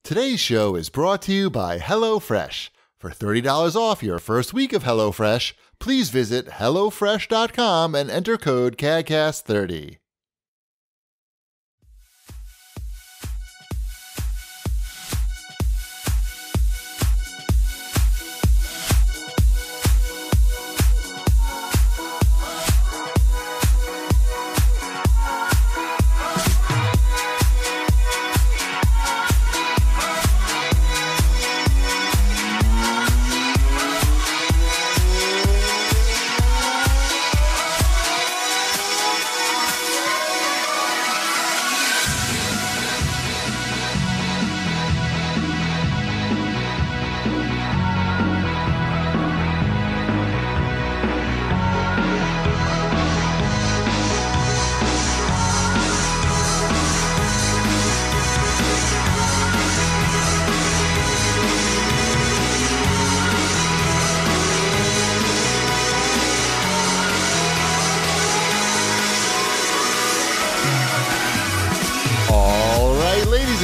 Today's show is brought to you by HelloFresh. For $30 off your first week of HelloFresh, please visit HelloFresh.com and enter code CAGcast30.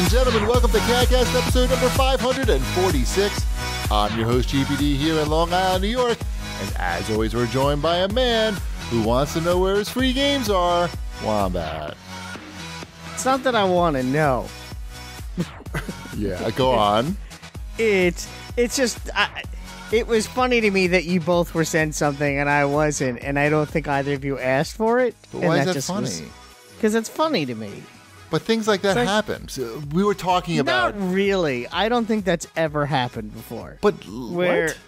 Gentlemen, welcome to CAGcast episode number 546. I'm your host, GPD, here in Long Island, New York. And as always, we're joined by a man who wants to know where his free games are, Wombat. It's not that I want to know. Yeah, go on. It's just, it was funny to me that you both were sent something and I wasn't, and I don't think either of you asked for it. But why is that funny? Because it's funny to me. But things like that happen. So we were talking about... Not really. I don't think that's ever happened before. But where what?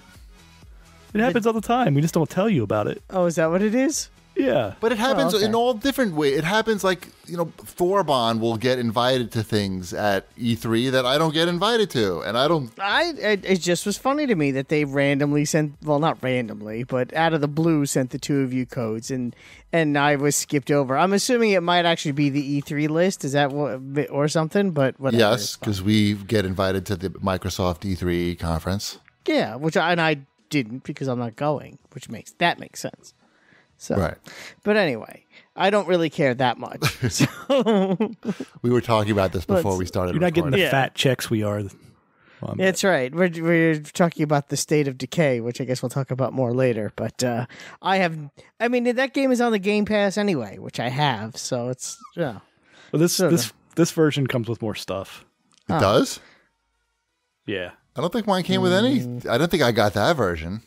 It happens all the time. We just don't tell you about it. Oh, is that what it is? Yeah. But it happens in all different ways. It happens like, Thorbon will get invited to things at E3 that I don't get invited to. And I don't... It just was funny to me that they randomly sent... Well, not randomly, but out of the blue sent the two of you codes. And I was skipped over. I'm assuming it might actually be the E3 list. Is that what, or something? But whatever. Yes, because we get invited to the Microsoft E3 conference. Yeah, I didn't because I'm not going, which makes sense. So, right. But anyway, I don't really care that much. So. We were talking about this before we started. You're not getting the fat checks we are. That's right. We're talking about the State of Decay, which I guess we'll talk about more later. But that game is on the Game Pass anyway, which I have. So it's Well, this version comes with more stuff. It does? Yeah. I don't think mine came with any. I don't think I got that version.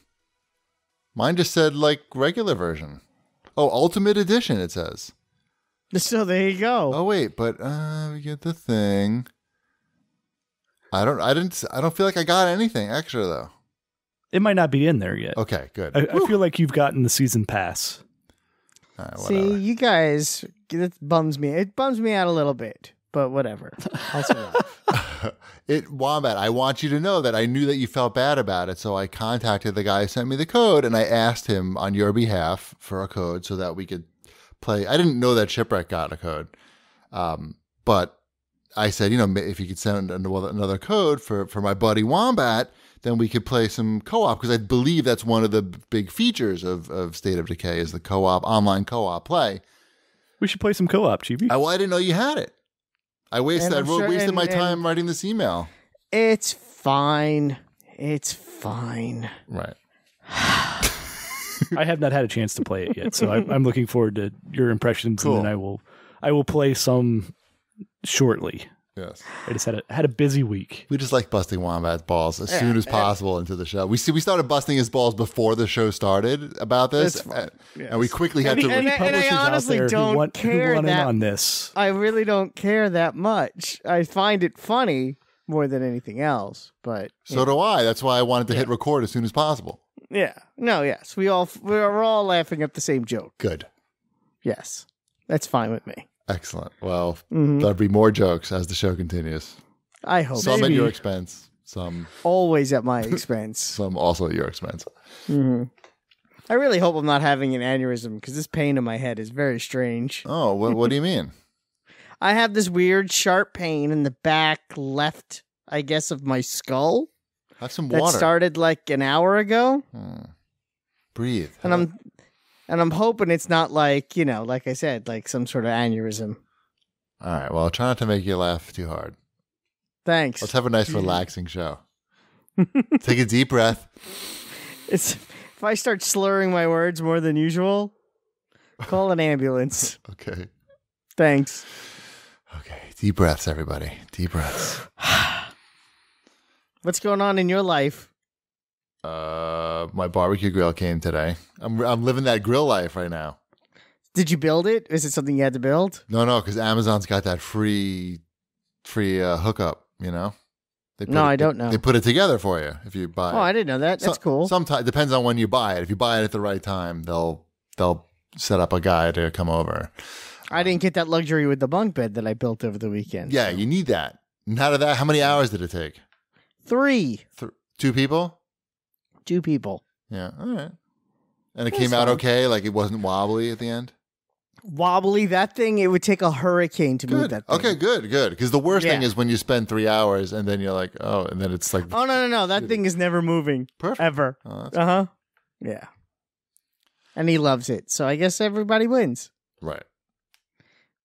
Mine just said regular version. Oh, Ultimate Edition, it says. So there you go. Oh wait, but we get the thing. I don't feel like I got anything extra though. It might not be in there yet. Okay, good. I feel like you've gotten the season pass. All right, see, you guys, it bums me. It bums me out a little bit, but whatever. I'll survive. Wombat, I want you to know that I knew that you felt bad about it, so I contacted the guy who sent me the code, and I asked him on your behalf for a code so that we could play. I didn't know that Shipwreck got a code, but I said, if you could send another code for my buddy Wombat, then we could play some co-op, because I believe that's one of the big features of State of Decay is the co-op, online co-op play. We should play some co-op, Chibi. I didn't know you had it. I wasted my time writing this email. It's fine. It's fine. Right. I have not had a chance to play it yet, so I'm looking forward to your impressions, cool. And then I will play some shortly. Yes. I just had a busy week. We just like busting Wombat's balls as soon as possible into the show. We started busting his balls before the show started about this, and we quickly had to. And I honestly don't care that on this. I really don't care that much. I find it funny more than anything else, but so do I. That's why I wanted to hit record as soon as possible. Yeah. No. Yes. We're all laughing at the same joke. Good. Yes. That's fine with me. Excellent. Well, there'll be more jokes as the show continues. I hope. Some at your expense. Some always at my expense. Some also at your expense. Mm-hmm. I really hope I'm not having an aneurysm because this pain in my head is very strange. Oh, what do you mean? I have this weird sharp pain in the back left, I guess, of my skull. Have some water. That started like an hour ago. Breathe. And I'm hoping it's not like, like I said, like some sort of aneurysm. All right. Well, try not to make you laugh too hard. Thanks. Let's have a nice, relaxing show. Take a deep breath. If I start slurring my words more than usual, call an ambulance. Okay. Thanks. Okay. Deep breaths, everybody. Deep breaths. What's going on in your life? My barbecue grill came today. I'm living that grill life right now. Did you build it? Is it something you had to build? No, because Amazon's got that free hookup. You know. I don't know. They put it together for you if you buy. Oh, I didn't know that. That's cool. Sometimes depends on when you buy it. If you buy it at the right time, they'll set up a guy to come over. I didn't get that luxury with the bunk bed that I built over the weekend. Yeah, you need that. And how many hours did it take? 3. 2 people? 2 people. Yeah, all right. And it came out okay? Like it wasn't wobbly at the end? Wobbly, that thing, it would take a hurricane to move that thing. Okay, good. Because the worst thing is when you spend 3 hours and then you're like, oh, and then it's like... Oh, no. That thing is never moving. Perfect. Ever. Oh, Yeah. And he loves it. So I guess everybody wins. right.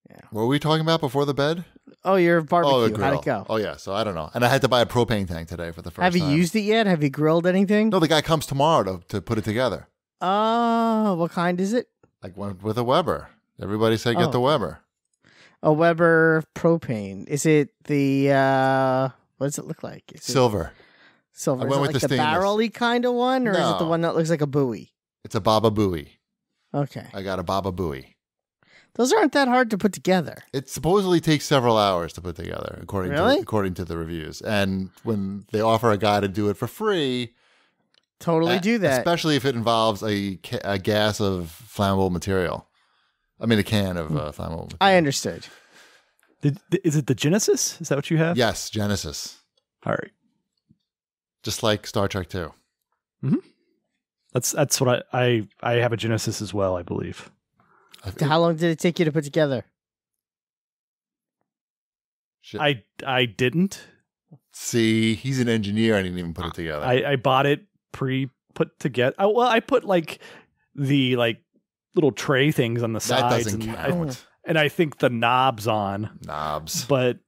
Yeah. What were we talking about before the bed? Oh, your barbecue. Oh, the grill. How'd it go? Oh, yeah. So I don't know. And I had to buy a propane tank today for the first Have time. you used it yet? Have you grilled anything? No, the guy comes tomorrow to put it together. Oh, what kind is it? Like one with a Weber. Everybody said get the Weber. A Weber propane. Is it the, what does it look like? Is Silver. Silver. I Is went it with like the the stainless. barrel-y kind of one? Or is it the No. one that looks like a buoy? It's a Baba Booey. Okay. I got a Baba Booey. Those aren't that hard to put together. It supposedly takes several hours to put together, according to the reviews. And when they offer a guy to do it for free, Totally do that. especially if it involves a gas of flammable material. I mean, a can of flammable material. I understood. Is it the Genesis? Is that what you have? Yes, Genesis. All right. Just like Star Trek 2. Mm-hmm. That's what I have a Genesis as well, I believe. How long did it take you to put together? Shit. I didn't. See, he's an engineer. I didn't even put it together. I bought it put together. Oh, well, I put like the little tray things on the that sides, doesn't count. and I think the knobs on. Knobs. But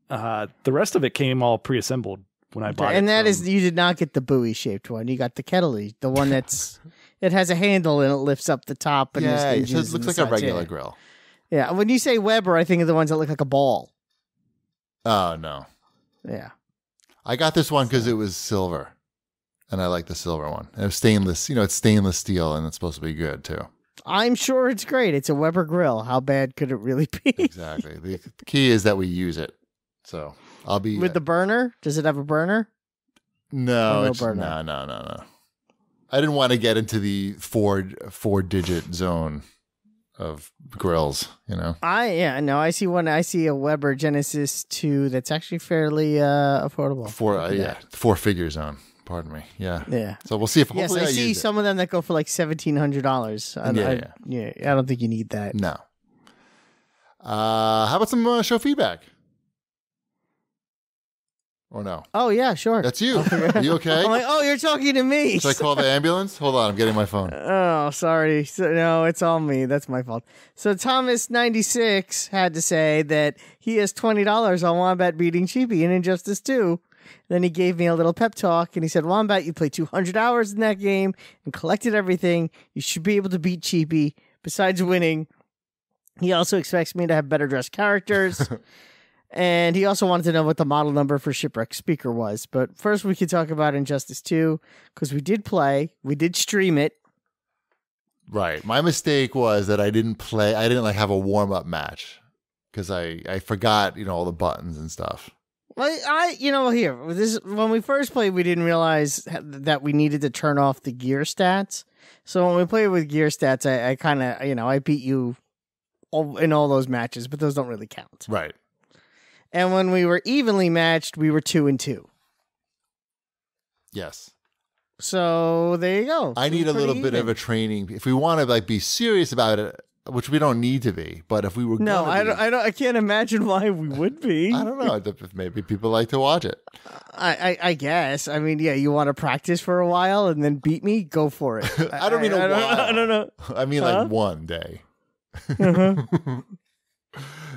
the rest of it came all pre-assembled when I bought it. And that is, you did not get the buoy shaped one. You got the kettle-y, the one that's it has a handle and it lifts up the top. And Yeah, there's so it hinges looks in like the a sides. regular Yeah. grill. Yeah, when you say Weber, I think of the ones that look like a ball. Oh, no. Yeah. I got this one because it was silver. And I like the silver one. And it was stainless. It's stainless steel and it's supposed to be good, too. I'm sure it's great. It's a Weber grill. How bad could it really be? Exactly. The key is that we use it. So I'll be... With the burner? Does it have a burner? No, no it's, burner? No. I didn't want to get into the four-digit zone of grills, I see one. I see a Weber Genesis 2 that's actually fairly affordable. 4-figure zone. Pardon me. Yeah. Yeah. So we'll see if Yes, hopefully I see use some of them that go for like $1,700. Yeah. I don't think you need that. No. How about some show feedback? Or no? Oh yeah, sure. That's you. Are you okay? I'm like, oh, you're talking to me. Should I call the ambulance? Hold on, I'm getting my phone. Oh, sorry. No, it's all me. That's my fault. So Thomas96 had to say that he has $20 on Wombat beating Cheapy in Injustice 2. Then he gave me a little pep talk, and he said, Wombat, you played 200 hours in that game and collected everything. You should be able to beat Cheapy. Besides winning, he also expects me to have better dressed characters. And he also wanted to know what the model number for Shipwreck Speaker was. But first we could talk about Injustice 2, because we did play. We did stream it. Right. My mistake was that I didn't have a warm-up match because I forgot, all the buttons and stuff. Well, when we first played, we didn't realize that we needed to turn off the gear stats. So when we played with gear stats, I kind of, I beat you in all those matches, but those don't really count. Right. And when we were evenly matched, we were 2-2. Yes. So there you go. I need a little bit of a training if we want to be serious about it, which we don't need to be. But if we were, I can't imagine why we would be. I don't know. Maybe people like to watch it. I guess. I mean, yeah, you want to practice for a while and then beat me? Go for it. I don't mean a while. I don't know. I mean like one day. Uh-huh.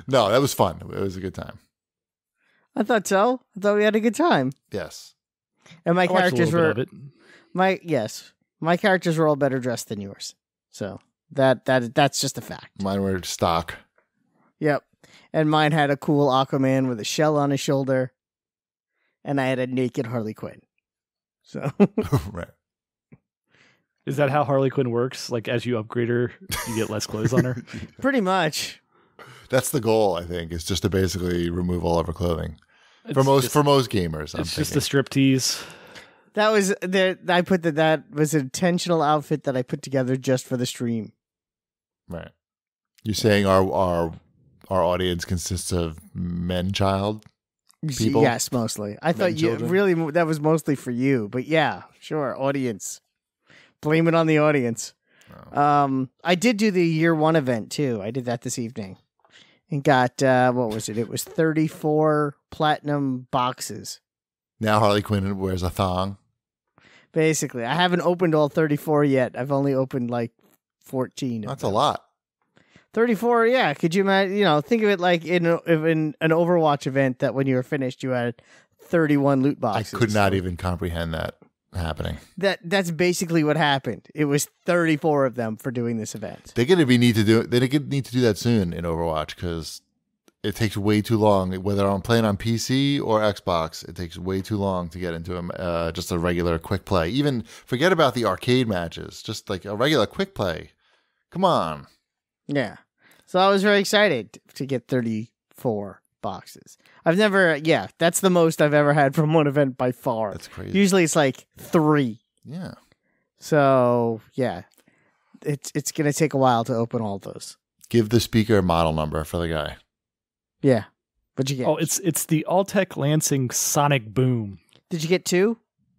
No, that was fun. It was a good time. I thought so. I thought we had a good time. Yes. And my I watched a characters little were bit of it. my characters were all better dressed than yours. So that's just a fact. Mine were stock. Yep. And mine had a cool Aquaman with a shell on his shoulder. And I had a naked Harley Quinn. So Right. Is that how Harley Quinn works? Like, as you upgrade her, you get less clothes on her? pretty much. That's the goal, I think, is just to basically remove all of her clothing. It's For most just, gamers, I'm it's just thinking. a strip tease. That was that was an intentional outfit that I put together just for the stream. Right. You're saying our audience consists of men, child? People? Yes, mostly. I thought you children? really that was mostly for you, but yeah, sure, audience. Blame it on the audience. Oh. I did do the year 1 event too. I did that this evening, and got what was it? It was 34 platinum boxes. Now Harley Quinn wears a thong. Basically, I haven't opened all 34 yet. I've only opened like 14. That's a lot. 34, yeah. Could you imagine? Think of it like in an Overwatch event that when you were finished, you had 31 loot boxes. I could not even comprehend that happening. That's basically what happened. It was 34 of them for doing this event. They're going to need to do that soon in Overwatch because it takes way too long. Whether I'm playing on PC or Xbox, it takes way too long to get into just a regular quick play. Even forget about the arcade matches. Just like a regular quick play. Come on. Yeah. So I was very excited to get 34 boxes. That's the most I've ever had from one event by far. That's crazy. Usually it's like 3. Yeah. So, yeah. It's going to take a while to open all those. Give the speaker model number for the guy. Yeah. What'd you get? Oh, it's the Alltech Lansing Sonic Boom. Did you get 2?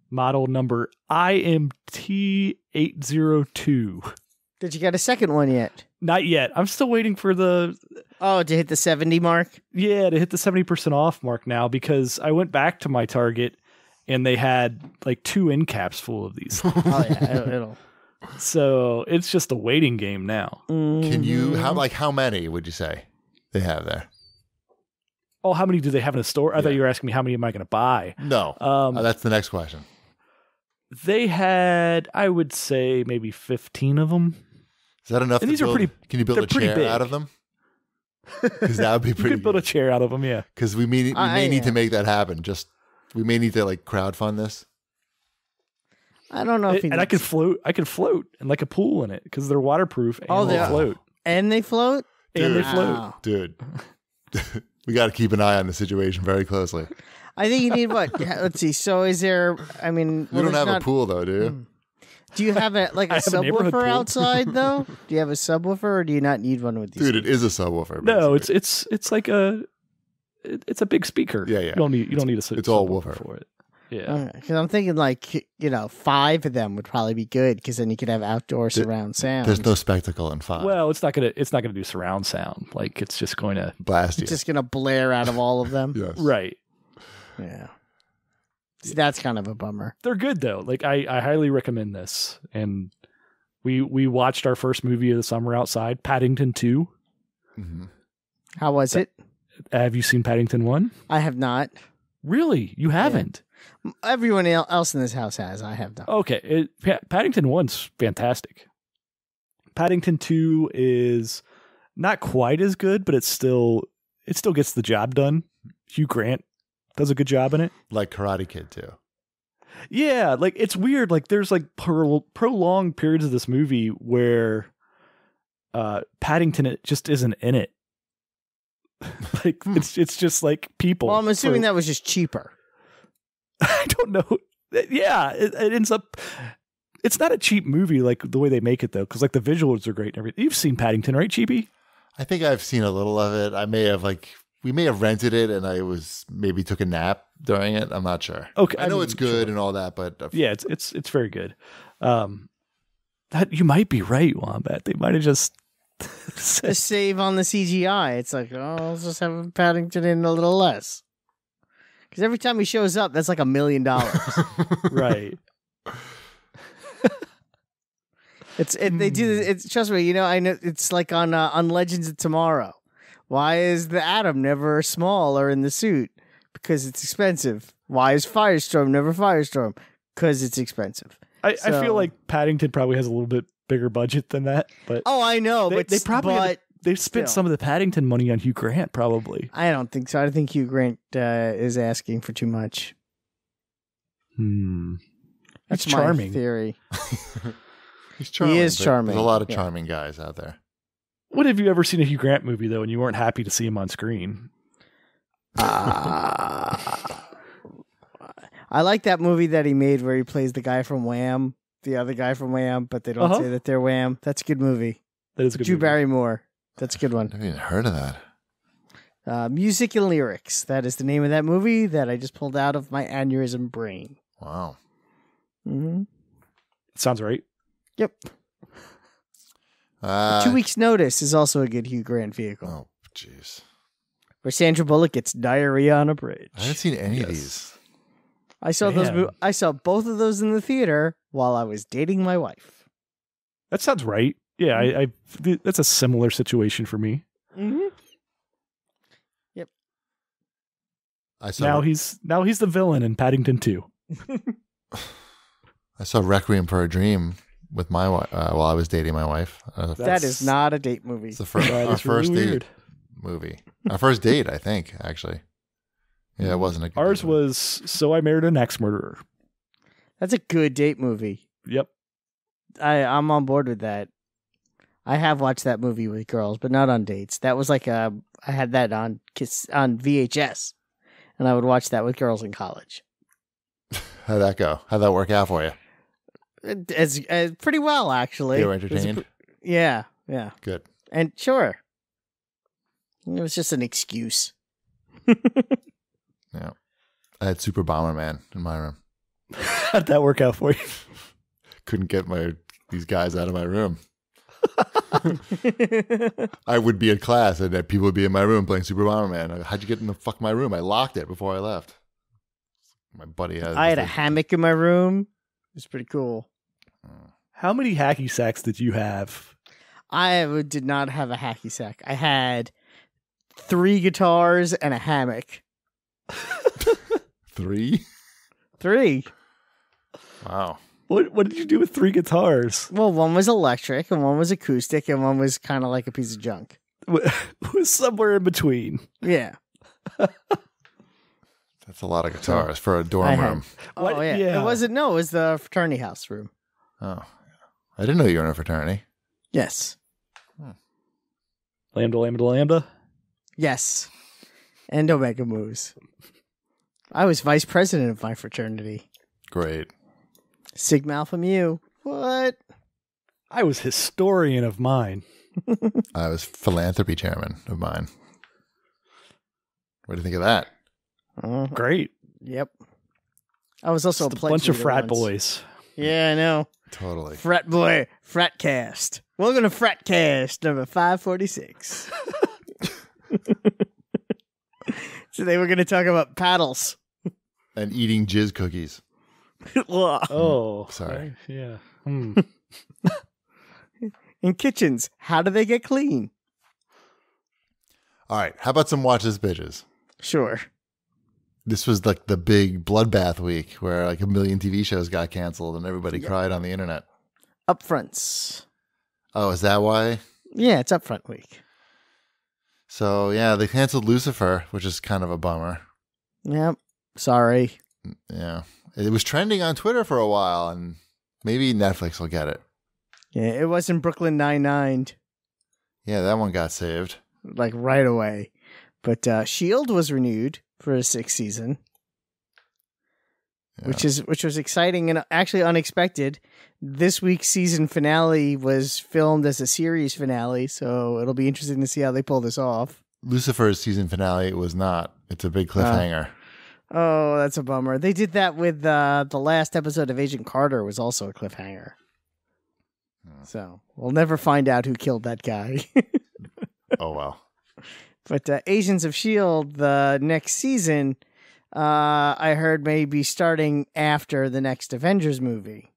Model number IMT802. Did you get a second one yet? Not yet. I'm still waiting for to hit the 70 mark? to hit the 70% off mark now, because I went back to my Target and they had like 2 end caps full of these. Oh yeah, it'll. So it's just a waiting game now. Can you how many would you say they have there? Oh, how many do they have in a store? I Yeah. thought you were asking me how many am I going to buy. No. That's the next question. They had, I would say, maybe 15 of them. Is that enough? And these are pretty. Can you build they're a pretty chair big. out of them? Because that would be You pretty. could build a chair out of them, yeah. Because we may need to make that happen. We may need to like crowdfund this. I don't know if And I could float. I could float and like a pool in it because they're waterproof and they float. And they float? And they Dude. float. Wow. Dude, we got to keep an eye on the situation very closely. I think you need what? Let's see. So is there, I mean... You don't have a pool though, do you? Do you have a I have a neighborhood subwoofer pool. outside though? Do you have a subwoofer or do you not need one with these? Dude, it is a subwoofer. No, basically. it's like it's a big speaker. Yeah. You don't need a It's all subwoofer woofer. for it. Yeah. Because I'm thinking like, 5 of them would probably be good because then you could have outdoor surround sound. There's no spectacle in 5. Well, it's not gonna do surround sound. Like it's just going to Blast you. It's just going to blare out of all of them. Yes. right. Yeah. See, that's kind of a bummer. They're good though. Like I highly recommend this. And we watched our first movie of the summer outside, Paddington 2. Mm-hmm. How was it? Have you seen Paddington 1? I have not. Really? You haven't? Everyone else in this house has. I have not. Okay. Paddington 1's fantastic. Paddington 2 is not quite as good, but it still gets the job done. Hugh Grant does a good job in it. Like Karate Kid too. Yeah, like it's weird. Like there's like prolonged periods of this movie where Paddington it just isn't in it. Like it's just like people. Well, I'm assuming that was just cheaper. I don't know. Yeah, it ends up. It's not a cheap movie like the way they make it though, because like the visuals are great and everything. You've seen Paddington, right, Cheapy? I think I've seen a little of it. We may have rented it, and I maybe took a nap during it. I'm not sure. Okay, I know mean, it's good sure. and all that, but Yeah, it's very good. That you might be right, Wombat. They might have just To save on the CGI. It's like, let's just have Paddington in a little less. Because every time he shows up, that's like $1 million. right. They do it's trust me, I know it's like on Legends of Tomorrow. Why is the Atom never small or in the suit? Because it's expensive. Why is Firestorm never Firestorm? Because it's expensive. I feel like Paddington probably has a little bit bigger budget than that, but Oh, I know, they probably they've spent some of the Paddington money on Hugh Grant, probably. I don't think so. I think Hugh Grant is asking for too much. That's He's charming. my theory. He's charming. He is charming. There's a lot of charming guys out there. When have you ever seen a Hugh Grant movie, though, and you weren't happy to see him on screen? I like that movie that he made where he plays the guy from Wham, the other guy from Wham, but they don't say that they're Wham. That's a good movie. That is a good Drew movie. Barrymore. That's a good one. I haven't even heard of that. Music and Lyrics. That is the name of that movie that I just pulled out of my aneurysm brain. Wow. Mm-hmm. Sounds right. Yep. 2 Weeks Notice is also a good Hugh Grant vehicle. Oh, jeez. Where Sandra Bullock gets diarrhea on a bridge. I haven't seen any of these. I saw I saw both of those in the theater while I was dating my wife. That sounds right. Yeah, I that's a similar situation for me. Mm-hmm. Yep. Now he's the villain in Paddington 2. I saw Requiem for a Dream with my wife while I was dating my wife. That is not a date movie. It's our first date movie. Our first date, I think, actually. Yeah, it wasn't a good Ours date. was So I Married an Ex-Murderer. That's a good date movie. Yep. I'm on board with that. I have watched that movie with girls, but not on dates. That was like I had that on VHS, and I would watch that with girls in college. How'd that go? How'd that work out for you? It's pretty well, actually. They were entertained? Yeah. Good. And sure. It was just an excuse. Yeah. I had Super Bomberman in my room. How'd that work out for you? Couldn't get these guys out of my room. I would be in class and people would be in my room playing Super Bomberman. How'd you get in my room? I locked it before I left. My buddy I had a hammock in my room. It was pretty cool. How many hacky sacks did you have? I did not have a hacky sack. I had 3 guitars and a hammock. 3? 3. Wow. What did you do with 3 guitars? Well, one was electric and one was acoustic and one was kind of like a piece of junk. It was somewhere in between. Yeah. That's a lot of guitars for a dorm room. Oh, yeah. It wasn't. No, it was the fraternity house room. Oh. I didn't know you were in a fraternity. Yes. Lambda, lambda, lambda? Yes. And Omega Moves. I was vice president of my fraternity. Great. Sigma Alpha Mu. What? I was historian of mine. I was philanthropy chairman of mine. What do you think of that? Great. Yep. I was also Just a bunch of frat boys. Yeah, I know. Totally. Frat boy, Fratcast. Welcome to Fratcast number 546. Today we're going to talk about paddles. And eating jizz cookies. Oh. Sorry. Yeah. In kitchens, how do they get clean? All right. How about some Watch This Bitches? Sure. This was like the big bloodbath week where like a million TV shows got canceled and everybody cried on the internet. Upfronts. Oh, is that why? Yeah, it's upfront week. So, yeah, they canceled Lucifer, which is kind of a bummer. Yep. Sorry. Yeah. It was trending on Twitter for a while, and maybe Netflix will get it. Yeah, it wasn't Brooklyn Nine-Nine, Yeah, that one got saved. like right away. But S.H.I.E.L.D. was renewed for a 6th season, Yeah. which was exciting and actually unexpected. This week's season finale was filmed as a series finale, so it'll be interesting to see how they pull this off. Lucifer's season finale was not. It's a big cliffhanger. Oh, that's a bummer. They did that with the last episode of Agent Carter was also a cliffhanger. So we'll never find out who killed that guy. Oh, well. But Agents of S.H.I.E.L.D., the next season, I heard may be starting after the next Avengers movie.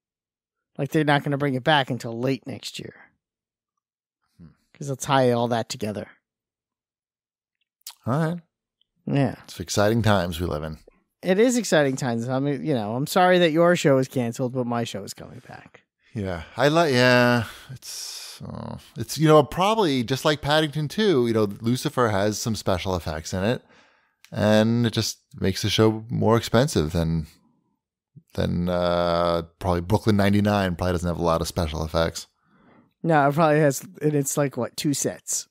Like they're not going to bring it back until late next year. Because they'll tie all that together. All right. Yeah. It's exciting times we live in. It is exciting times. I mean, I'm sorry that your show is canceled, but my show is coming back. Yeah. It's probably just like Paddington 2, Lucifer has some special effects in it, and it just makes the show more expensive than probably Brooklyn 99 probably doesn't have a lot of special effects. No, it probably has, and it's like, 2 sets?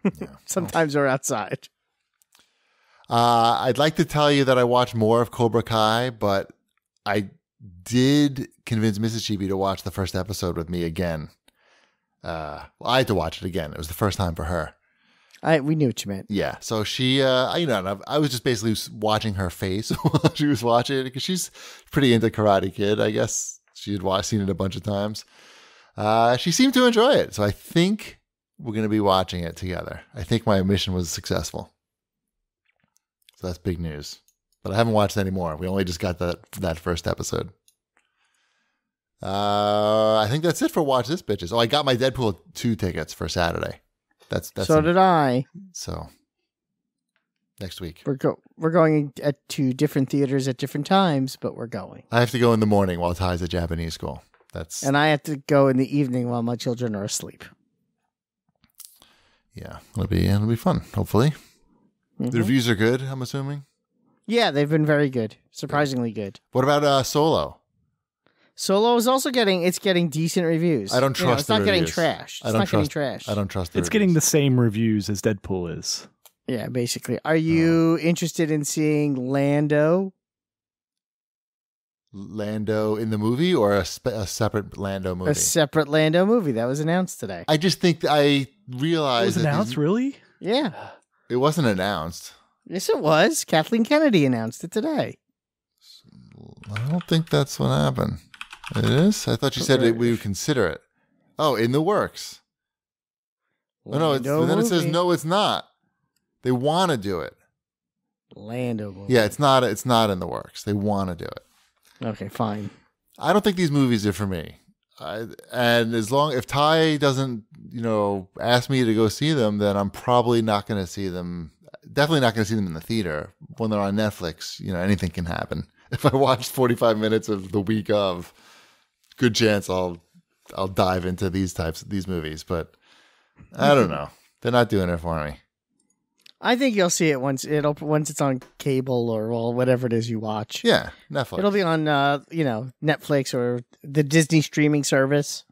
Yeah. Sometimes we're outside. I'd like to tell you that I watched more of Cobra Kai, but I did convince Mrs. Chibi to watch the first episode with me again. I had to watch it again. It was the first time for her. We knew what you meant. Yeah. So she, I was just basically watching her face while she was watching it because she's pretty into Karate Kid. I guess she had seen it a bunch of times. She seemed to enjoy it. So I think we're going to be watching it together. I think my mission was successful. So that's big news. But I haven't watched any more. We only just got that first episode. I think that's it for Watch This, bitches. Oh, I got my Deadpool 2 tickets for Saturday. That's so did I. So next week. We're going to different theaters at different times, but we're going. I have to go in the morning while Ty's at Japanese school. And I have to go in the evening while my children are asleep. Yeah, it'll be fun, hopefully. Mm-hmm. The reviews are good, I'm assuming. Yeah, they've been very good. Surprisingly good. What about Solo? Solo is also getting decent reviews. I don't trust it's not getting trashed. It's not getting trashed. I don't trust the It's reviews. getting the same reviews as Deadpool is. Yeah, basically. Are you interested in seeing Lando? Lando in the movie or a separate Lando movie? A separate Lando movie that was announced today. I just think I realized It was announced, really? Yeah. It wasn't announced. Yes, it was. Kathleen Kennedy announced it today. I don't think that's what happened. It is? I thought you said we would consider it. Oh, in the works. No, then it says no, it's not. They want to do it. Lando movie. Yeah, it's not in the works. They want to do it. Okay, fine. I don't think these movies are for me. And if Ty doesn't, ask me to go see them, then I'm probably not going to see them. Definitely not going to see them in the theater. When they're on Netflix, anything can happen. If I watch 45 minutes of the week of, good chance I'll dive into these movies. But I don't know. They're not doing it for me. I think you'll see it once it's on cable or whatever it is you watch. Yeah, Netflix. It'll be on Netflix or the Disney streaming service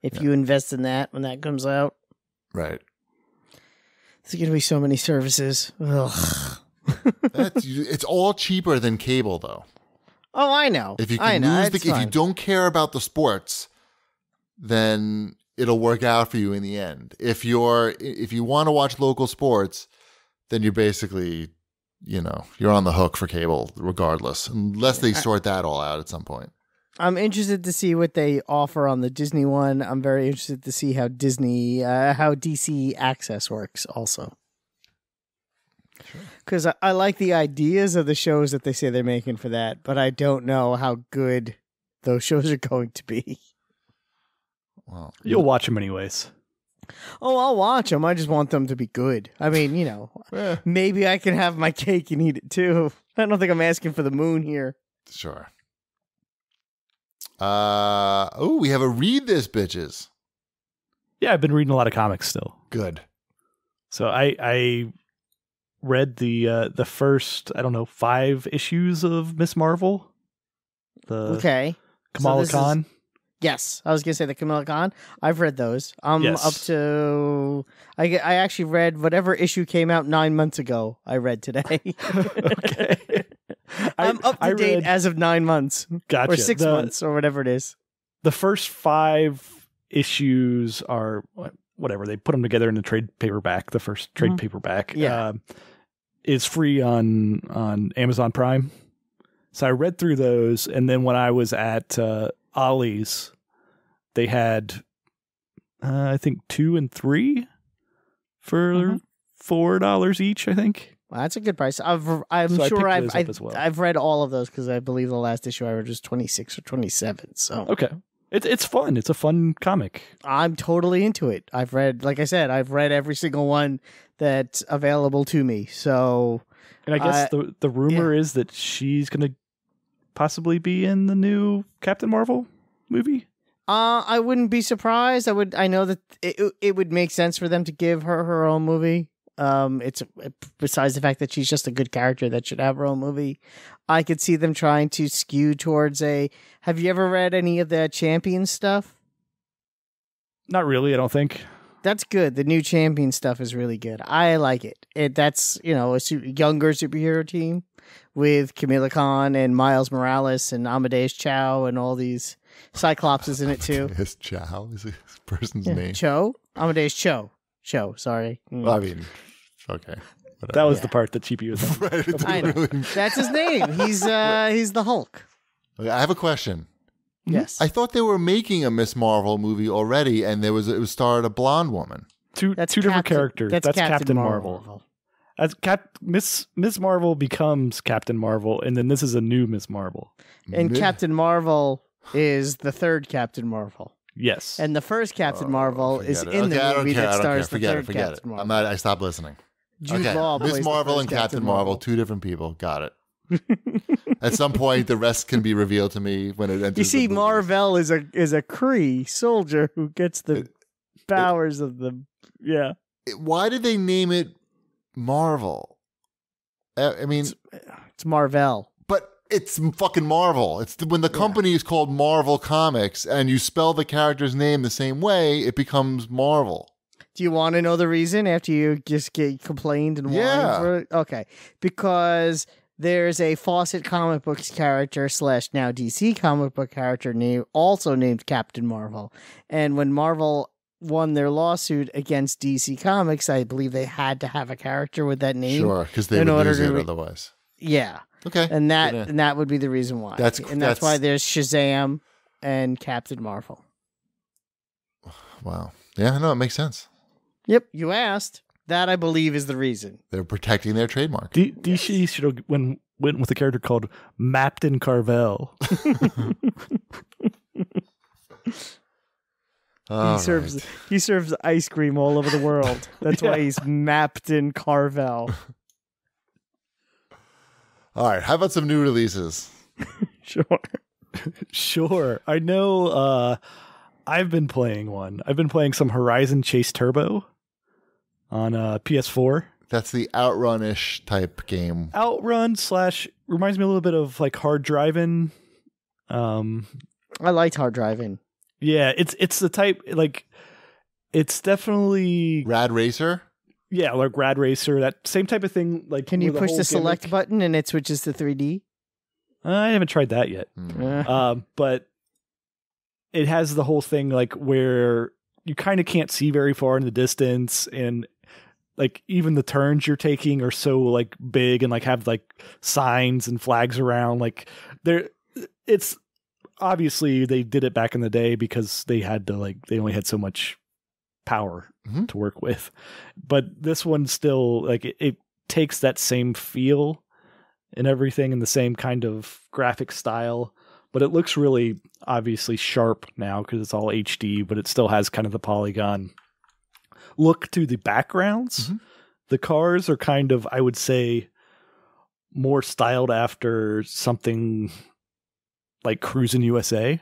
if you invest in that when that comes out. Right. There's going to be so many services. Ugh. It's all cheaper than cable, though. Oh, I know. If you if you don't care about the sports, then it'll work out for you in the end. If you want to watch local sports, then you're basically, you're on the hook for cable regardless, unless they sort that all out at some point. I'm interested to see what they offer on the Disney one. I'm very interested to see how DC Access works also. Because I like the ideas of the shows that they say they're making for that, but I don't know how good those shows are going to be. Well, You'll watch them anyways. Oh, I'll watch them. I just want them to be good. I mean, maybe I can have my cake and eat it too. I don't think I'm asking for the moon here. Sure. We have a read this, bitches. Yeah, I've been reading a lot of comics still. Good. So I read the first, 5 issues of Miss Marvel. Okay. Kamala Khan. Yes, I was going to say the Kamala Khan. I've read those. I'm Yes. up to... I actually read whatever issue came out 9 months ago. I read today. Okay. I'm up to date as of 9 months. Gotcha. Or 6 months, or whatever it is. The first 5 issues are whatever. They put them together in a trade paperback. The first trade paperback is free on Amazon Prime. So I read through those, and then when I was at Ollie's, they had I think 2 and 3 for $4 each. I think. Well, that's a good price. I'm So sure I picked those up as well. I've read all of those because I believe the last issue I read was 26 or 27. So Okay, it's fun. It's a fun comic. I'm totally into it. I've read, like I said, I've read every single one that's available to me. So And I guess the rumor is that she's going to possibly be in the new Captain Marvel movie. I wouldn't be surprised. I know that it would make sense for them to give her own movie. It's besides the fact that she's just a good character that should have her own movie. I could see them trying to skew towards a. Have you ever read any of the Champion stuff? Not really, I don't think. That's good. The new Champion stuff is really good. I like it. That's a younger superhero team with Kamala Khan and Miles Morales and Amadeus Cho and all these. Cyclops is in it too. His Chow is his person's name. Amadeus Cho. Sorry. Well, I mean, okay. Whatever. That was the part that Chibi was on. Right, I know. That's his name. He's the Hulk. Okay, I have a question. Yes. I thought they were making a Miss Marvel movie already, and it was starred a blonde woman. Two different characters. That's Captain Marvel. Miss Marvel becomes Captain Marvel, and then this is a new Miss Marvel. And Captain Marvel is the third Captain Marvel. Yes. And the first Captain Marvel is in the movie that stars the third Captain Marvel. I stopped listening. Jude Law plays Miss Marvel and Captain Marvel, two different people. Got it. At some point, the rest can be revealed to me when it enters. You see, Marvel is a Kree soldier who gets the powers of the Why did they name it Marvel? I mean, it's Marvel. But it's fucking Marvel. It's when the company is called Marvel Comics and you spell the character's name the same way, it becomes Marvel. Do you want to know the reason after you just get complained and whined for it? Okay. Because there's a Fawcett comic books character / now DC comic book character also named Captain Marvel. And when Marvel won their lawsuit against DC Comics, I believe they had to have a character with that name. Sure, because they would lose it otherwise. Yeah. Okay. And that would be the reason why. That's why there's Shazam and Captain Marvel. Wow. Yeah, no, it makes sense. Yep, you asked. That, I believe, is the reason. They're protecting their trademark. DC should have went with a character called Mapton Carvel. He serves ice cream all over the world. That's why he's Mapton Carvel. All right, how about some new releases? Sure. I know I've been playing one. I've been playing some Horizon Chase Turbo on PS4. That's the Outrun-ish type game. Outrun / reminds me a little bit of like Hard Driving. I liked Hard Driving. Yeah, it's the type like it's definitely Rad Racer. Yeah, like Rad Racer, that same type of thing. Like, can you push the select button and it switches to 3D? I haven't tried that yet. But it has the whole thing like where you kind of can't see very far in the distance, and like even the turns you're taking are so like big and like have like signs and flags around. Like it's obviously they did it back in the day because they had to they only had so much power to work with, but this one still like it takes that same feel and everything and the same kind of graphic style, but it looks really obviously sharp now because it's all HD, but it still has kind of the polygon look to the backgrounds. The cars are kind of, I would say, more styled after something like Cruisin' USA.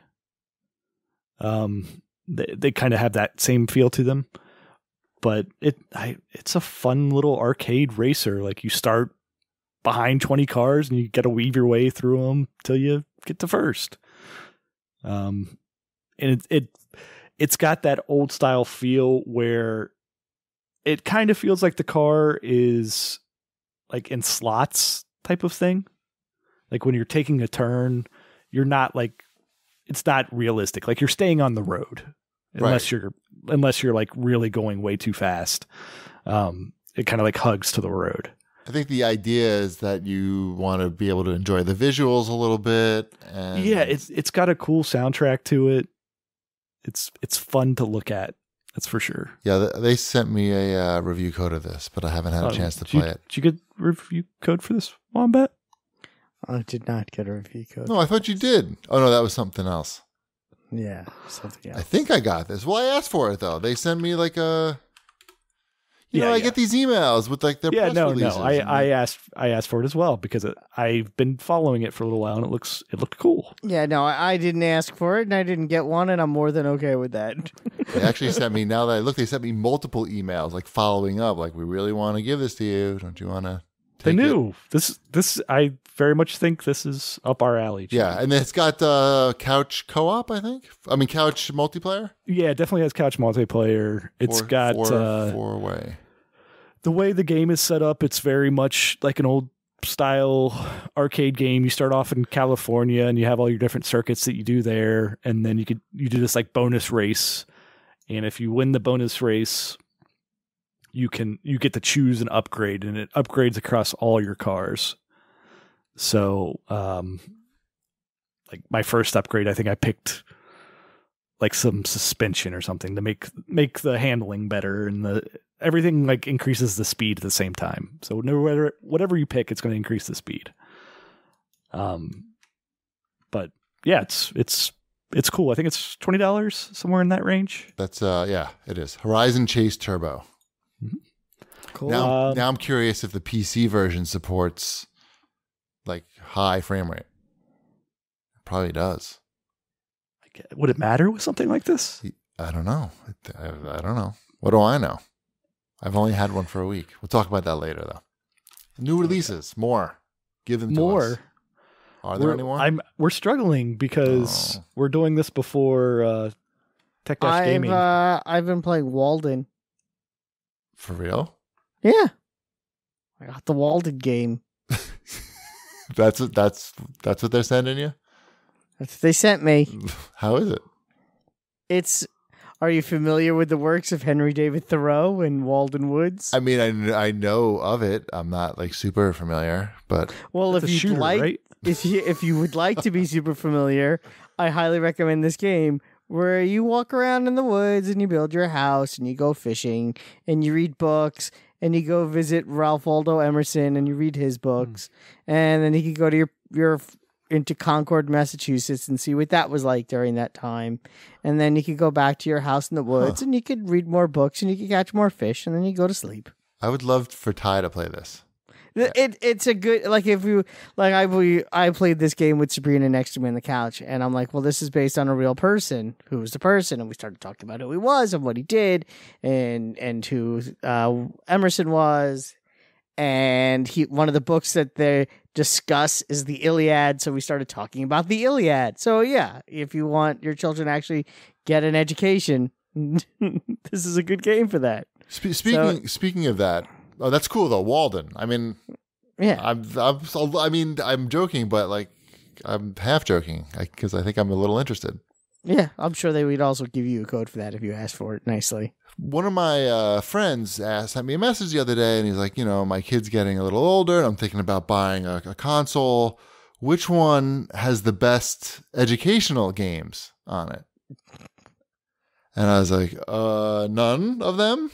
They kind of have that same feel to them, but it's a fun little arcade racer. Like you start behind 20 cars and you got to weave your way through them till you get to first. And it's got that old style feel where it kind of feels like the car is like in slots type of thing. Like when you're taking a turn, you're not like, it's not realistic. Like you're staying on the road unless you're like really going way too fast. It kind of like hugs to the road. I think the idea is that you want to be able to enjoy the visuals a little bit. And yeah, it's got a cool soundtrack to it. It's fun to look at. That's for sure. Yeah, they sent me a review code of this, but I haven't had a chance to play it. Did you get review code for this, Wombat? I did not get a review code. No, I thought you did. Oh, no, that was something else. Yeah, something else. I think I got this. Well, I asked for it, though. They sent me like a... I get these emails with like their press releases. I asked for it as well because I've been following it for a little while and it looked cool. Yeah, no, I didn't ask for it and I didn't get one, and I'm more than okay with that. They actually sent me, now that I look, they sent me multiple emails like following up, like, we really want to give this to you. Don't you want to take They knew it? this. I very much think this is up our alley. Jimmy. Yeah, and it's got couch co-op, I think. I mean, couch multiplayer. Yeah, it definitely has couch multiplayer. It's got four-way. The way the game is set up, it's very much like an old style arcade game. You start off in California and you have all your different circuits that you do there, and then you do this like bonus race. And if you win the bonus race, you get to choose an upgrade, and it upgrades across all your cars. So, like my first upgrade, I think I picked like some suspension or something to make the handling better, and everything like increases the speed at the same time. So whatever you pick, it's going to increase the speed. But yeah, it's cool. I think it's $20 somewhere in that range. That's it is Horizon Chase Turbo. Mm-hmm. Cool. Now I'm curious if the PC version supports like high frame rate. It probably does. Would it matter with something like this? I don't know. I don't know. What do I know? I've only had one for a week. We'll talk about that later, though. New releases, more. Give them to us. Are there any more? We're struggling because we're doing this before Tech-Dash Gaming. I've been playing Walden. For real? Yeah, I got the Walden game. That's what they're sending you? That's what they sent me. How is it? Are you familiar with the works of Henry David Thoreau and Walden Woods? I mean, I know of it. I'm not like super familiar, but if you'd shooter, like, right? if you would like to be super familiar, I highly recommend this game, where you walk around in the woods and you build your house and you go fishing and you read books and you go visit Ralph Waldo Emerson and you read his books, and then you can go to your into Concord, Massachusetts, and see what that was like during that time. And then you could go back to your house in the woods and you could read more books and you could catch more fish, and then you go to sleep. I would love for Ty to play this. It's a good, like, if you like, I played this game with Sabrina next to me on the couch, and I'm like, well, this is based on a real person. Who was the person? And we started talking about who he was and what he did, and who Emerson was. And one of the books that they discuss is the Iliad, so we started talking about the Iliad. So yeah, if you want your children to actually get an education, this is a good game for that. Speaking of that, that's cool though, Walden. I mean, yeah, I'm joking, but like I'm half joking because I think I'm a little interested. Yeah, I'm sure they would also give you a code for that if you asked for it nicely. One of my friends sent me a message the other day, and he's like, my kid's getting a little older, and I'm thinking about buying a console. Which one has the best educational games on it? And I was like, none of them.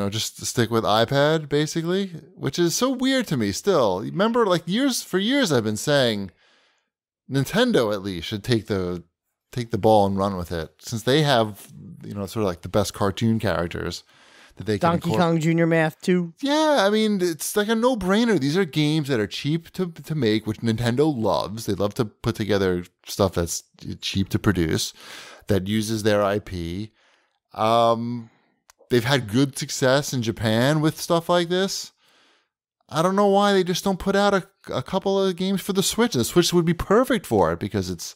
Just to stick with iPad, basically, which is so weird to me still. Remember, like for years I've been saying Nintendo at least should take the ball and run with it, since they have, sort of like the best cartoon characters that they can. Donkey Kong Jr. Math 2. Yeah, I mean, it's like a no-brainer. These are games that are cheap to make, which Nintendo loves. They love to put together stuff that's cheap to produce, that uses their IP. They've had good success in Japan with stuff like this. I don't know why they just don't put out a couple of games for the Switch. The Switch would be perfect for it because it's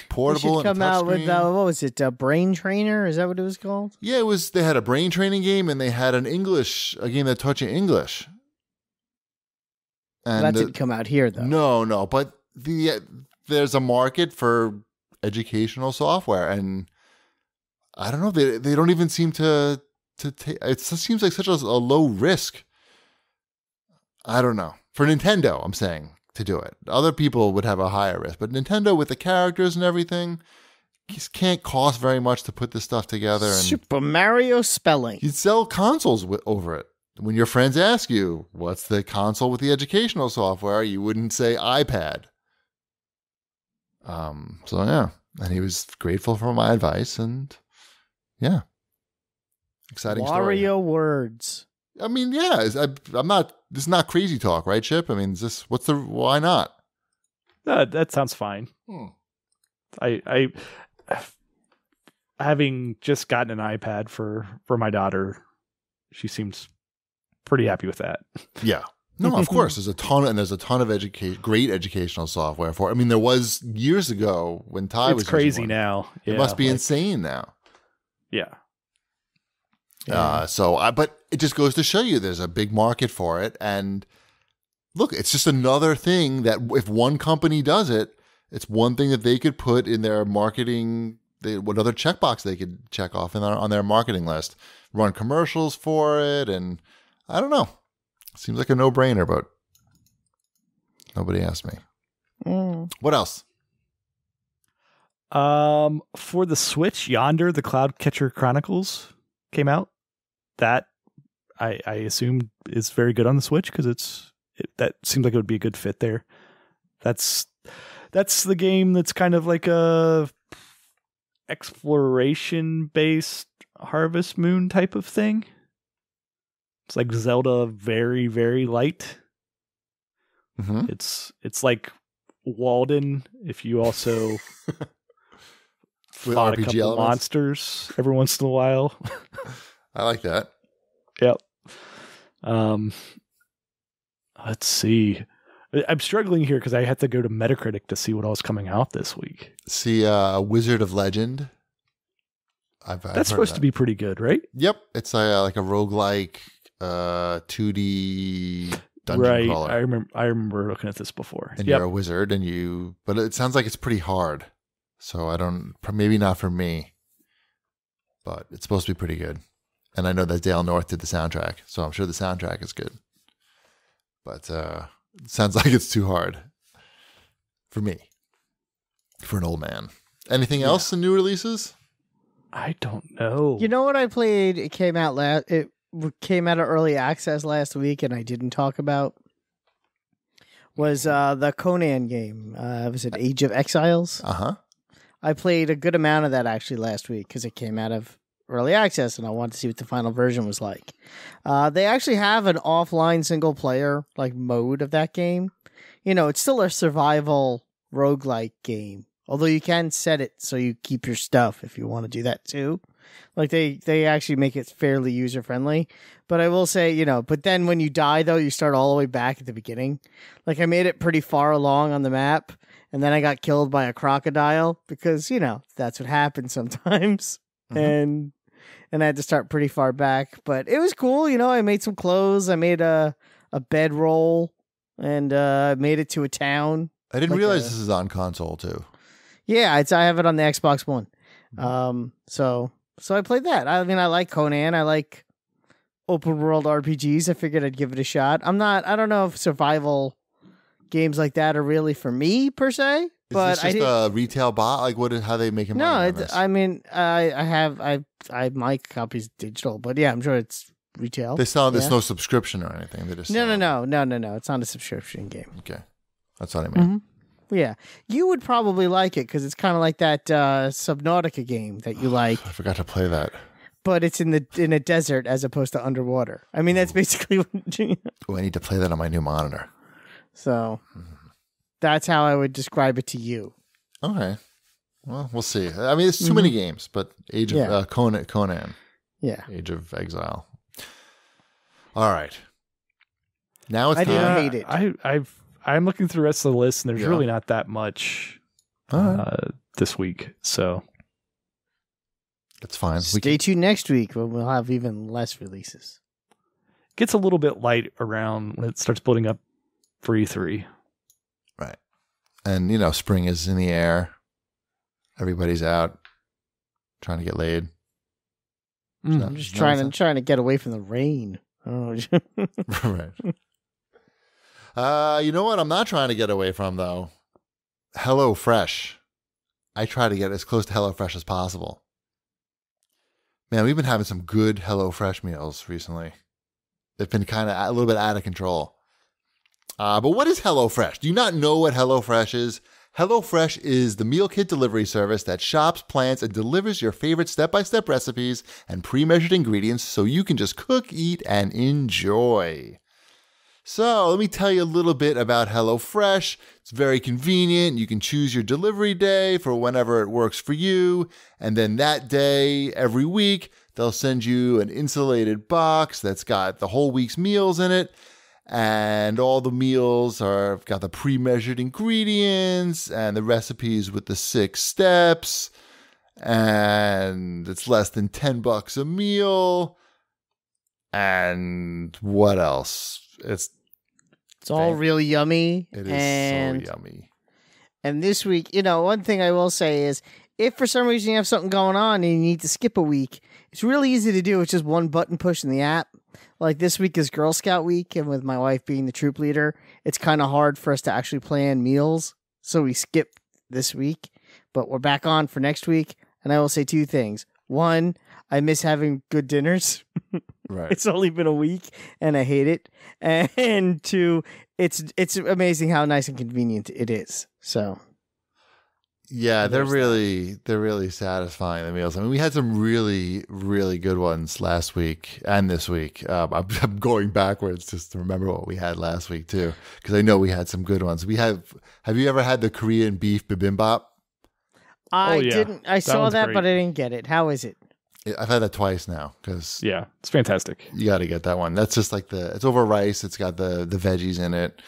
portable and come out with what was it? Brain Trainer? Is that what it was called? Yeah, it was. They had a brain training game and they had a game that taught you English. And that didn't come out here though. No, but there's a market for educational software, and I don't know. They don't even seem to take. It seems like such a low risk. I don't know. For Nintendo, I'm saying to do it. Other people would have a higher risk, but Nintendo with the characters and everything, just can't cost very much to put this stuff together. And Super Mario spelling. You'd sell consoles over it. When your friends ask you, what's the console with the educational software, you wouldn't say iPad. So yeah, and he was grateful for my advice, and yeah, exciting story. Wario words. I mean, yeah, I'm not. This is not crazy talk, right, Chip? I mean, is this why not? That sounds fine. I having just gotten an iPad for my daughter, she seems pretty happy with that. Yeah. No, of course. There's a ton of great educational software for it. I mean, there was years ago when Ty was crazy using one. now. Yeah, it must be insane now. Yeah. But it just goes to show you there's a big market for it. And look, it's just another thing that if one company does it, it's one thing that they could put in their marketing. What other checkbox they could check off on their marketing list, run commercials for it. And I don't know. Seems like a no-brainer, but nobody asked me. What else? For the Switch, Yonder, the Cloud Catcher Chronicles came out. That I assume is very good on the Switch because that seems like it would be a good fit there. That's the game that's kind of like a exploration based Harvest Moon type of thing. It's like Zelda, very, very light. Mm-hmm. It's like Walden if you also fought RPG a couple elements. Monsters every once in a while. I like that. Yep. Let's see. I'm struggling here because I had to go to Metacritic to see what else coming out this week. See, Wizard of Legend. I've That's supposed to be pretty good, right? Yep, it's like a roguelike 2D dungeon crawler. I remember looking at this before. And you're a wizard, but it sounds like it's pretty hard. So maybe not for me, but it's supposed to be pretty good. And I know that Dale North did the soundtrack, so I'm sure the soundtrack is good. But it sounds like it's too hard for me, for an old man. Anything else in new releases? I don't know. You know what I played? It came out of early access last week, and I didn't talk about. Was the Conan game? Was it Age of Exiles? I played a good amount of that actually last week because it came out of early access, and I wanted to see what the final version was like. They actually have an offline single player mode of that game. It's still a survival roguelike game, although you can set it so you keep your stuff if you want to do that too. They actually make it fairly user friendly. But I will say, but then when you die though, you start all the way back at the beginning. I made it pretty far along on the map, and then I got killed by a crocodile because that's what happens sometimes. Mm-hmm. And I had to start pretty far back, but it was cool. I made some clothes. I made a bedroll, and made it to a town. I didn't realize this is on console too. Yeah, I have it on the Xbox One. So I played that. I mean, I like Conan. I like open world RPGs. I figured I'd give it a shot. I don't know if survival games like that are really for me per se. But is this just a retail bot? How they make money? No, I mean, I have my copies digital, but yeah, I'm sure it's retail. They sell. There's no subscription or anything. They just no. It's not a subscription game. Okay, that's what I mean. Mm-hmm. Yeah, you would probably like it because it's kind of like that Subnautica game that you like. I forgot to play that. But it's in a desert as opposed to underwater. I mean, that's basically what. I need to play that on my new monitor. So. That's how I would describe it to you. Okay. Well, we'll see. I mean, it's too many games, but Age of Conan. Yeah. Age of Exile. All right. Now it's time. I didn't hate it. I'm looking through the rest of the list, and there's really not that much this week. So that's fine. Stay tuned next week when we'll have even less releases. Gets a little bit light around when it starts building up for E3. Right. And, spring is in the air. Everybody's out trying to get laid. I'm just trying to get away from the rain. Oh. Right. You know what I'm not trying to get away from, though? HelloFresh. I try to get as close to HelloFresh as possible. Man, we've been having some good HelloFresh meals recently. They've been kind of a little bit out of control. But what is HelloFresh? Do you not know what HelloFresh is? HelloFresh is the meal kit delivery service that shops, plans, and delivers your favorite step-by-step recipes and pre-measured ingredients so you can just cook, eat, and enjoy. So let me tell you a little bit about HelloFresh. It's very convenient. You can choose your delivery day for whenever it works for you. And then that day, every week, they'll send you an insulated box that's got the whole week's meals in it. And all the meals are got the pre-measured ingredients and the recipes with the 6 steps. And it's less than $10 a meal. And what else? It's all really yummy. It is so yummy. And this week, one thing I will say is, if for some reason you have something going on and you need to skip a week, it's really easy to do. It's just one button push in the app. Like this week is Girl Scout week, and with my wife being the troop leader, it's kind of hard for us to actually plan meals. So we skip this week, but we're back on for next week. And I will say 2 things. 1, I miss having good dinners. Right. It's only been a week and I hate it. And 2, it's amazing how nice and convenient it is. So yeah, they're really satisfying, the meals. I mean, we had some really, really good ones last week and this week. I'm going backwards just to remember what we had last week too, because I know we had some good ones. Have you ever had the Korean beef bibimbap? I didn't. I saw that, but I didn't get it. How is it? I've had that twice now because it's fantastic. You got to get that one. That's just like it's over rice. It's got the veggies in it.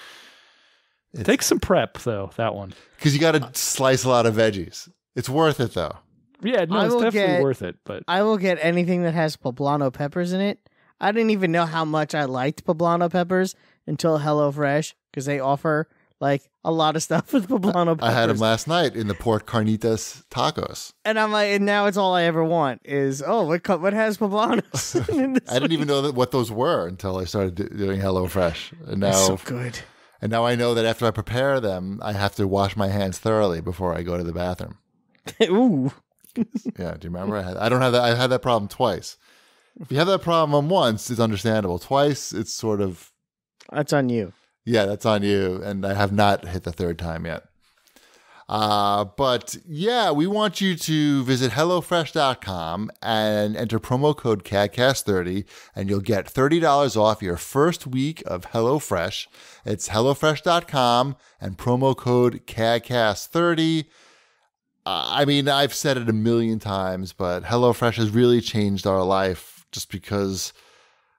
It takes some prep though, that one, because you got to slice a lot of veggies. It's worth it though. Yeah, no, it's definitely worth it. But I will get anything that has poblano peppers in it. I didn't even know how much I liked poblano peppers until HelloFresh, because they offer like a lot of stuff with poblano peppers. I had them last night in the pork carnitas tacos. And I'm like, and now it's all I ever want is, what has poblanos? I didn't even know what those were until I started doing HelloFresh. And now, that's so good. And now I know that after I prepare them, I have to wash my hands thoroughly before I go to the bathroom. Ooh. Yeah, do you remember? I don't have that. I had that problem twice. If you have that problem once, it's understandable. Twice, it's sort of... That's on you. Yeah, that's on you. And I have not hit the 3rd time yet. But yeah, we want you to visit HelloFresh.com and enter promo code CAGcast30, and you'll get $30 off your first week of HelloFresh. It's HelloFresh.com and promo code CAGcast30. I mean, I've said it a million times, but HelloFresh has really changed our life just because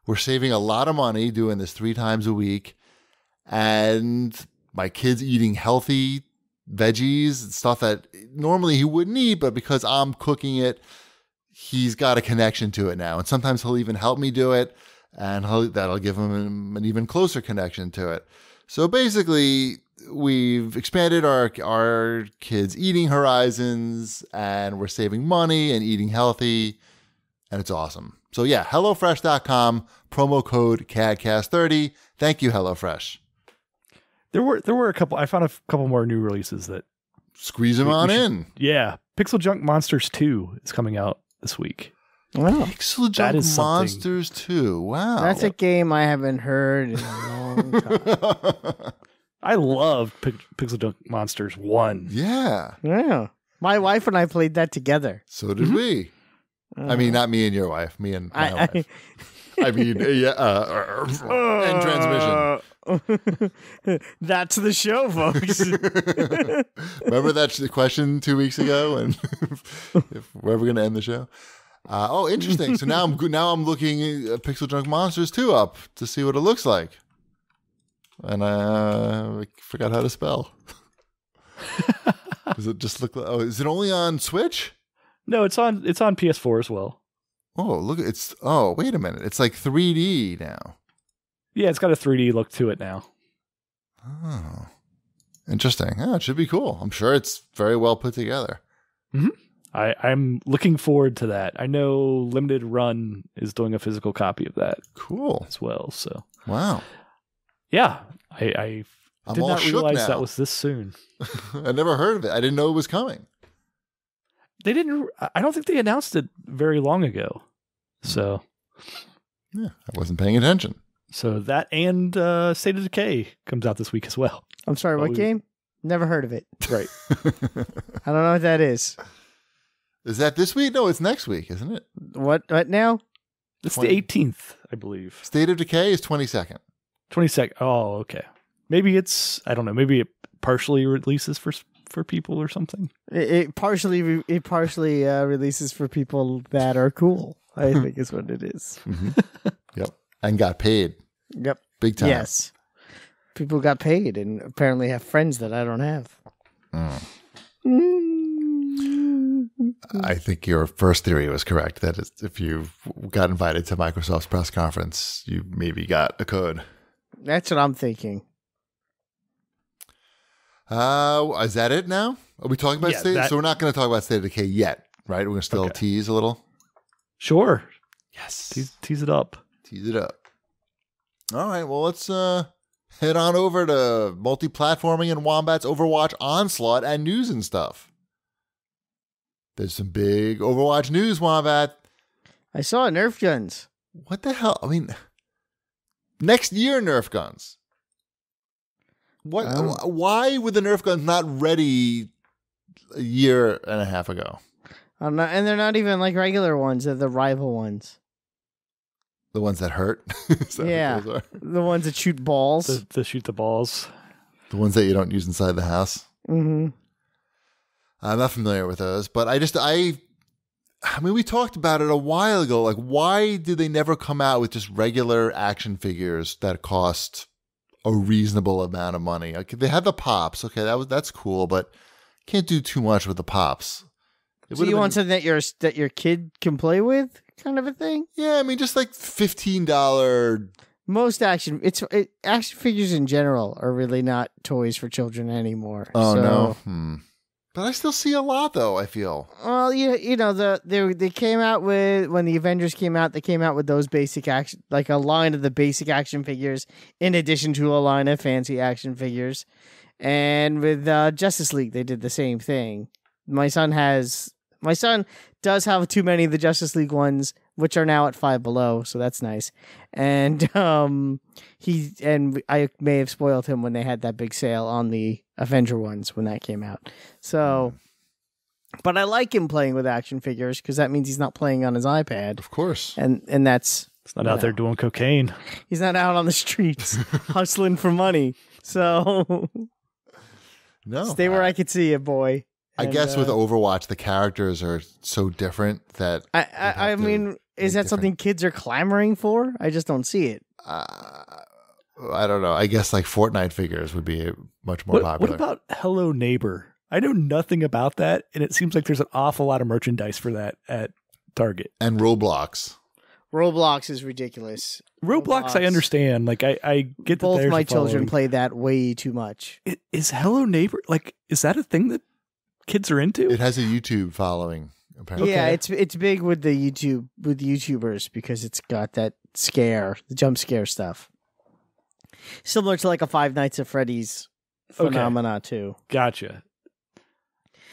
we're saving a lot of money doing this 3 times a week, and my kid's eating healthy veggies, stuff that normally he wouldn't eat, but because I'm cooking it, he's got a connection to it now. And sometimes he'll even help me do it, and that'll give him an even closer connection to it. So basically, we've expanded our kids' eating horizons, and we're saving money and eating healthy, and it's awesome. So yeah, HelloFresh.com, promo code CAGcast30. Thank you, HelloFresh. There were a couple. I found a couple more new releases that squeeze them in. Yeah, Pixel Junk Monsters 2 is coming out this week. Wow, Pixel Junk Monsters 2. Wow, that's a game I haven't heard in a long time. I loved Pixel Junk Monsters 1. Yeah. My wife and I played that together. So did we. I mean, not me and your wife. Me and my wife. I mean, end transmission. That's the show, folks. Remember that question 2 weeks ago, and if we're ever going to end the show. Interesting. So now I'm looking at Pixel Junk Monsters 2 up to see what it looks like, and I forgot how to spell. Does it just look like? Oh, is it only on Switch? No, it's on PS4 as well. Oh, look! Wait a minute! It's like 3D now. Yeah, it's got a 3D look to it now. Oh, interesting. Yeah, it should be cool. I'm sure it's very well put together. Mm-hmm. I'm looking forward to that. I know Limited Run is doing a physical copy of that. Cool. As well. So wow. Yeah, I did not realize that was this soon. I never heard of it. I didn't know it was coming. They didn't. I don't think they announced it very long ago. So yeah, I wasn't paying attention. So that and State of Decay comes out this week as well. I'm sorry, what game? Never heard of it. Right. I don't know what that is. Is that this week? No, it's next week, isn't it? What now? It's the 18th, I believe. State of Decay is 22nd. 22nd. Oh, okay. Maybe it's, I don't know, maybe it partially releases for people or something. It partially releases for people that are cool, I think is what it is. Mm-hmm. Yep. And got paid. Yep. Big time. Yes. People got paid and apparently have friends that I don't have. I think your first theory was correct. That is, if you got invited to Microsoft's press conference, you maybe got a code. That's what I'm thinking. Is that it now? Are we talking about State? So we're not going to talk about State of Decay yet, right? We're going to still tease a little? Sure. Yes. Tease it up. Tease it up. All right. Well, let's head on over to multi-platforming and Wombat's Overwatch Onslaught and news and stuff. There's some big Overwatch news, Wombat. I saw Nerf guns. What the hell? I mean, next year Nerf guns. What? Why were the Nerf guns not ready a year and a half ago? And they're not even like regular ones. They're the rival ones. The ones that hurt? Yeah. The ones that shoot balls. To shoot the balls. The ones that you don't use inside the house? Mm-hmm. I'm not familiar with those, but I mean, we talked about it a while ago. Like, why did they never come out with just regular action figures that cost a reasonable amount of money? Like, they had the pops. Okay, that's cool, but can't do too much with the pops. So you want something that your kid can play with, kind of a thing? Yeah, I mean, just like $15. Most action figures in general are really not toys for children anymore. Oh no. But I still see a lot, though, I feel. Well, you know, they came out with, when the Avengers came out, they came out with those basic action, like a line of the basic action figures, in addition to a line of fancy action figures. And with Justice League, they did the same thing. My son does have too many of the Justice League ones, which are now at Five Below, so that's nice. And I may have spoiled him when they had that big sale on the Avenger ones when that came out. So, but I like him playing with action figures because that means he's not playing on his iPad. Of course. And that's He's not out there doing cocaine. He's not out on the streets hustling for money. So no, stay where I could see you, boy. I guess with Overwatch, the characters are so different that I mean, is that something kids are clamoring for? I just don't see it. I don't know. I guess like Fortnite figures would be much more popular. What about Hello Neighbor? I know nothing about that, and it seems like there's an awful lot of merchandise for that at Target. And Roblox. Roblox is ridiculous. Roblox, I understand. Like I get that both my children play that way too much. Is Hello Neighbor is that a thing that kids are into? It has a YouTube following, apparently. Yeah, it's big with the YouTubers because it's got that the jump scare stuff. Similar to like a Five Nights at Freddy's phenomena too. Gotcha.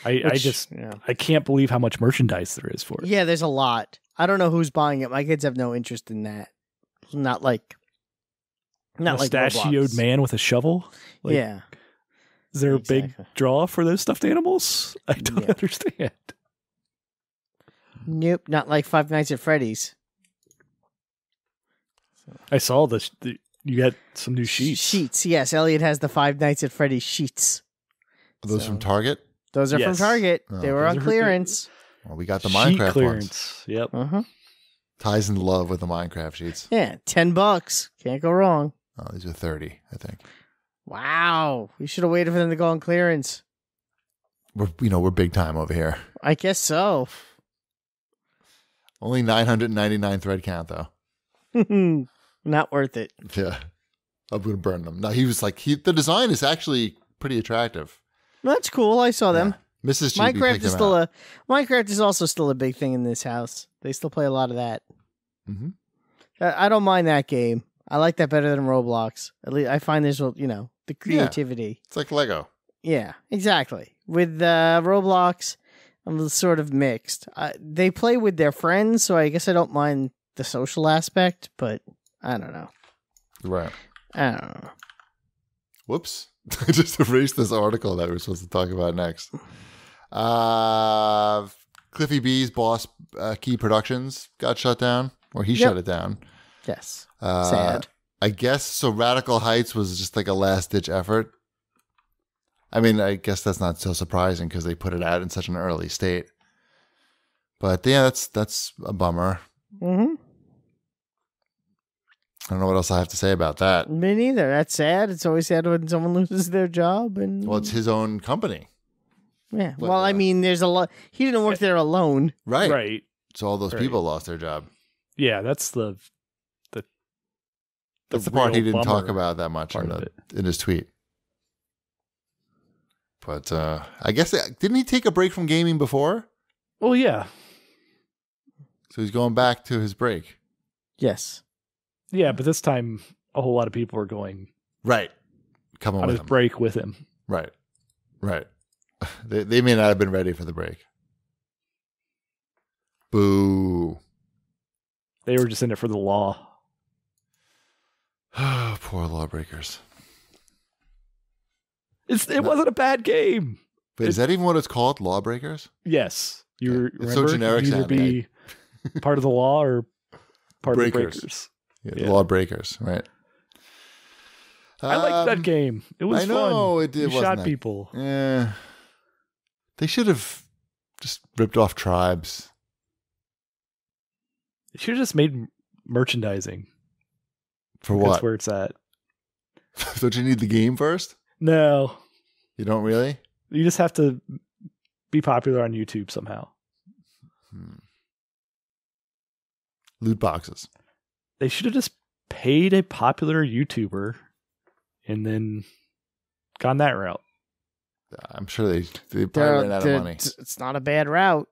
I can't believe how much merchandise there is for it. Yeah, there's a lot. I don't know who's buying it. My kids have no interest in that. Not like mustachioed man with a shovel. Yeah. Is there a big draw for those stuffed animals? I don't understand. Nope, not like Five Nights at Freddy's. I saw you got some new sheets. Sheets, yes. Elliot has the Five Nights at Freddy's sheets. Are those from Target? Those are from Target. They were on clearance. Well, we got the Sheet Minecraft clearance. ones. Yep. Uh-huh. Ty's in love with the Minecraft sheets. Yeah, $10. Can't go wrong. Oh, these are 30, I think. Wow. We should have waited for them to go on clearance. We're big time over here. I guess so. Only 999 thread count, though. Not worth it. Yeah. I'm going to burn them. No, he was like, the design is actually pretty attractive. That's cool. I saw them. Mrs. Chibi Minecraft is Minecraft is also still a big thing in this house. They still play a lot of that. Mm-hmm. I don't mind that game. I like that better than Roblox. At least I find there's the creativity. Yeah. It's like Lego. Yeah, exactly. With Roblox, I'm sort of mixed. They play with their friends, so I guess I don't mind the social aspect, but I don't know. Right. I don't know. Whoops. I just erased this article that we're supposed to talk about next. Cliffy B's boss, Key Productions, got shut down, or he shut it down. Yes. Sad. I guess so. Radical Heights was just like a last ditch effort. I mean, I guess that's not so surprising because they put it out in such an early state. But yeah, that's a bummer. Mm-hmm. I don't know what else I have to say about that. Me neither. That's sad. It's always sad when someone loses their job. And Well, it's his own company. yeah. But, Well, I mean, there's a lot. He didn't work there alone. Right. Right. So all those people lost their job. Yeah, that's the That's the part he real didn't talk bummer about that much part of it. in his tweet. But I guess, didn't he take a break from gaming before? Well, yeah. So he's going back to his break. Yes. Yeah, but this time a whole lot of people are going Right. Coming on with his him. break with him. Right. Right. They may not have been ready for the break. Boo. They were just in it for the law. Poor lawbreakers. It wasn't a bad game. But is that even what it's called? Lawbreakers? Yes. You It's remember? so generic You either sounding. be part of the law or part Breakers. of the breakers. Yeah. Lawbreakers, right. I liked that game. It was I know, fun. it You wasn't shot that- people. Yeah. They should have just ripped off Tribes. You should have just made merchandising. For That's what? where it's at. Don't you need the game first? No. You don't really? You just have to be popular on YouTube somehow. Loot boxes. They should have just paid a popular YouTuber and then gone that route. I'm sure they probably ran out of money. It's not a bad route.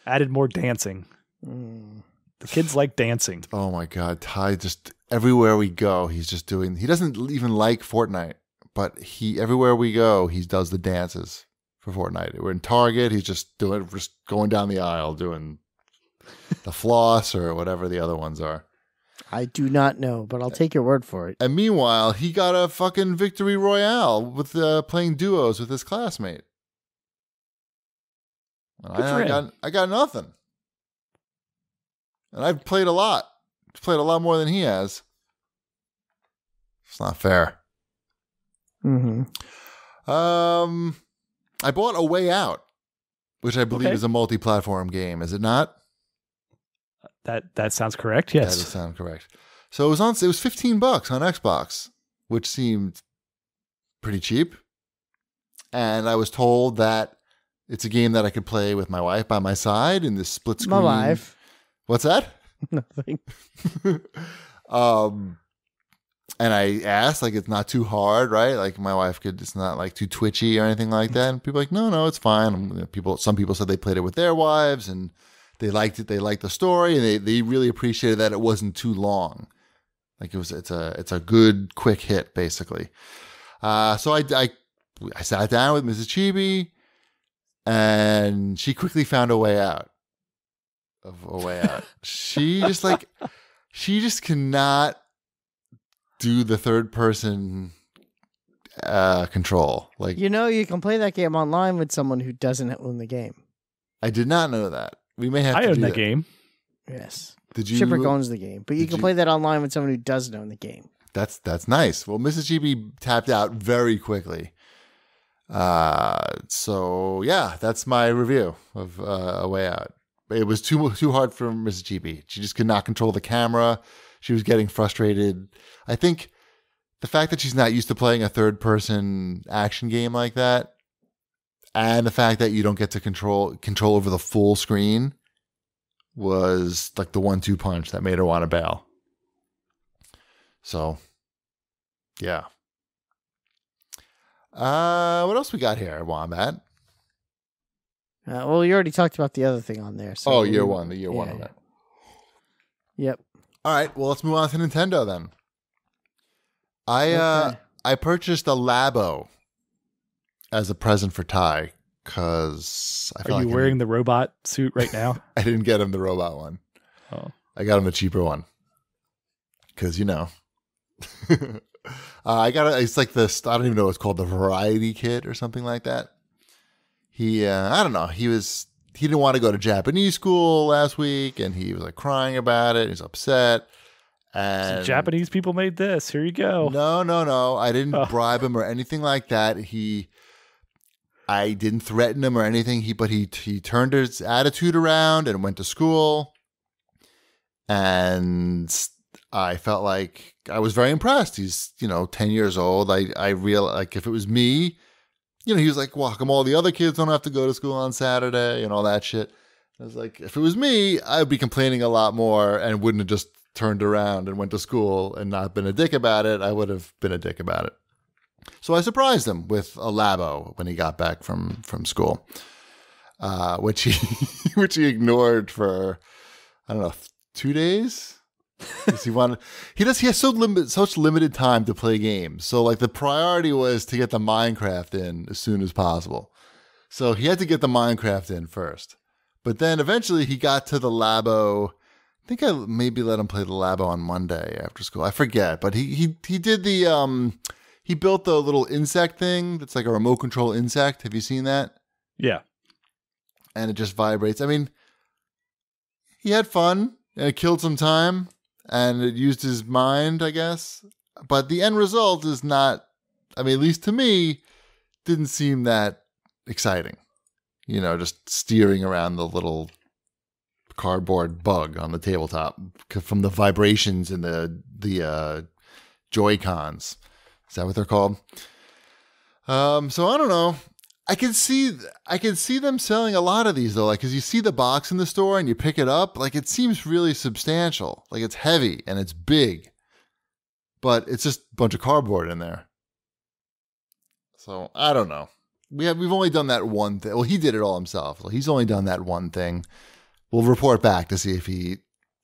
Added more dancing. The kids like dancing. Oh my God. Ty, just everywhere we go, he's just doing, he doesn't even like Fortnite, but everywhere we go, he does the dances for Fortnite. We're in Target, he's just going down the aisle doing the floss or whatever the other ones are. I do not know, but I'll take your word for it. And meanwhile, he got a fucking victory royale with playing duos with his classmate. And Good for him. I got nothing. And I've played a lot. Played a lot more than he has. It's not fair. Mm-hmm. I bought A Way Out, which I believe Okay. is a multi-platform game. Is it not? That sounds correct. That Yes. does sound correct. So it was $15 on Xbox, which seemed pretty cheap. And I was told that it's a game that I could play with my wife by my side in this split screen. My wife. What's that? Nothing. And I asked, like, it's not too hard, right? Like, my wife it's not like too twitchy or anything like that. And people are like, no, it's fine. Some people said they played it with their wives and they liked it. They liked the story and they really appreciated that it wasn't too long. Like it's a good quick hit basically. So I sat down with Mrs. Chibi and she quickly found a way out. She just cannot do the third person control. Like, You can play that game online with someone who doesn't own the game. I did not know that. We may have I to own do that game. Yes. Did you? Shipwreck owns the game, but you did can you- play that online with someone who doesn't own the game. That's nice. Well, Mrs. GB tapped out very quickly. So yeah, that's my review of A Way Out. It was too hard for Mrs. GB. She just could not control the camera. She was getting frustrated. I think the fact that she's not used to playing a third person action game like that, and the fact that you don't get to control over the full screen was like the 1-2 punch that made her want to bail. So, yeah. What else we got here, Wombat? Well, you already talked about the other thing on there. So Year one, the year one of it. Yep. All right, well, let's move on to Nintendo then. I purchased a Labo as a present for Ty because I felt Are you like wearing the robot suit right now? I didn't get him the robot one. Oh. I got him the cheaper one because It's like this, I don't even know what it's called, the variety kit or something like that. I don't know. He didn't want to go to Japanese school last week, and he was like crying about it. He's upset. And Japanese people made this. Here you go. No. I didn't bribe him or anything like that. I didn't threaten him or anything. But he turned his attitude around and went to school. And I felt like I was very impressed. He's, 10 years old. I realized, like, if it was me, he was like, well, how come all the other kids don't have to go to school on Saturday and all that shit? I was like, if it was me, I'd be complaining a lot more and wouldn't have just turned around and went to school and not been a dick about it. I would have been a dick about it. So I surprised him with a Labo when he got back from school, which he ignored for, I don't know, 2 days. He has such limited time to play games. So like the priority was to get the Minecraft in as soon as possible. So he had to get the Minecraft in first. But then eventually he got to the Labo. I think I maybe let him play the Labo on Monday after school. I forget, but he did the he built the little insect thing that's like a remote control insect. Have you seen that? Yeah. And it just vibrates. I mean, he had fun and it killed some time and it used his mind, I guess. But the end result is not, I mean, at least to me, didn't seem that exciting. Just steering around the little cardboard bug on the tabletop from the vibrations in the Joy-Cons. Is that what they're called? So I don't know. I can see them selling a lot of these though, like because you see the box in the store and you pick it up, like it seems really substantial, like it's heavy and it's big, but it's just a bunch of cardboard in there. So I don't know. We've only done that one thing. Well, he did it all himself. So he's only done that one thing. We'll report back to see if he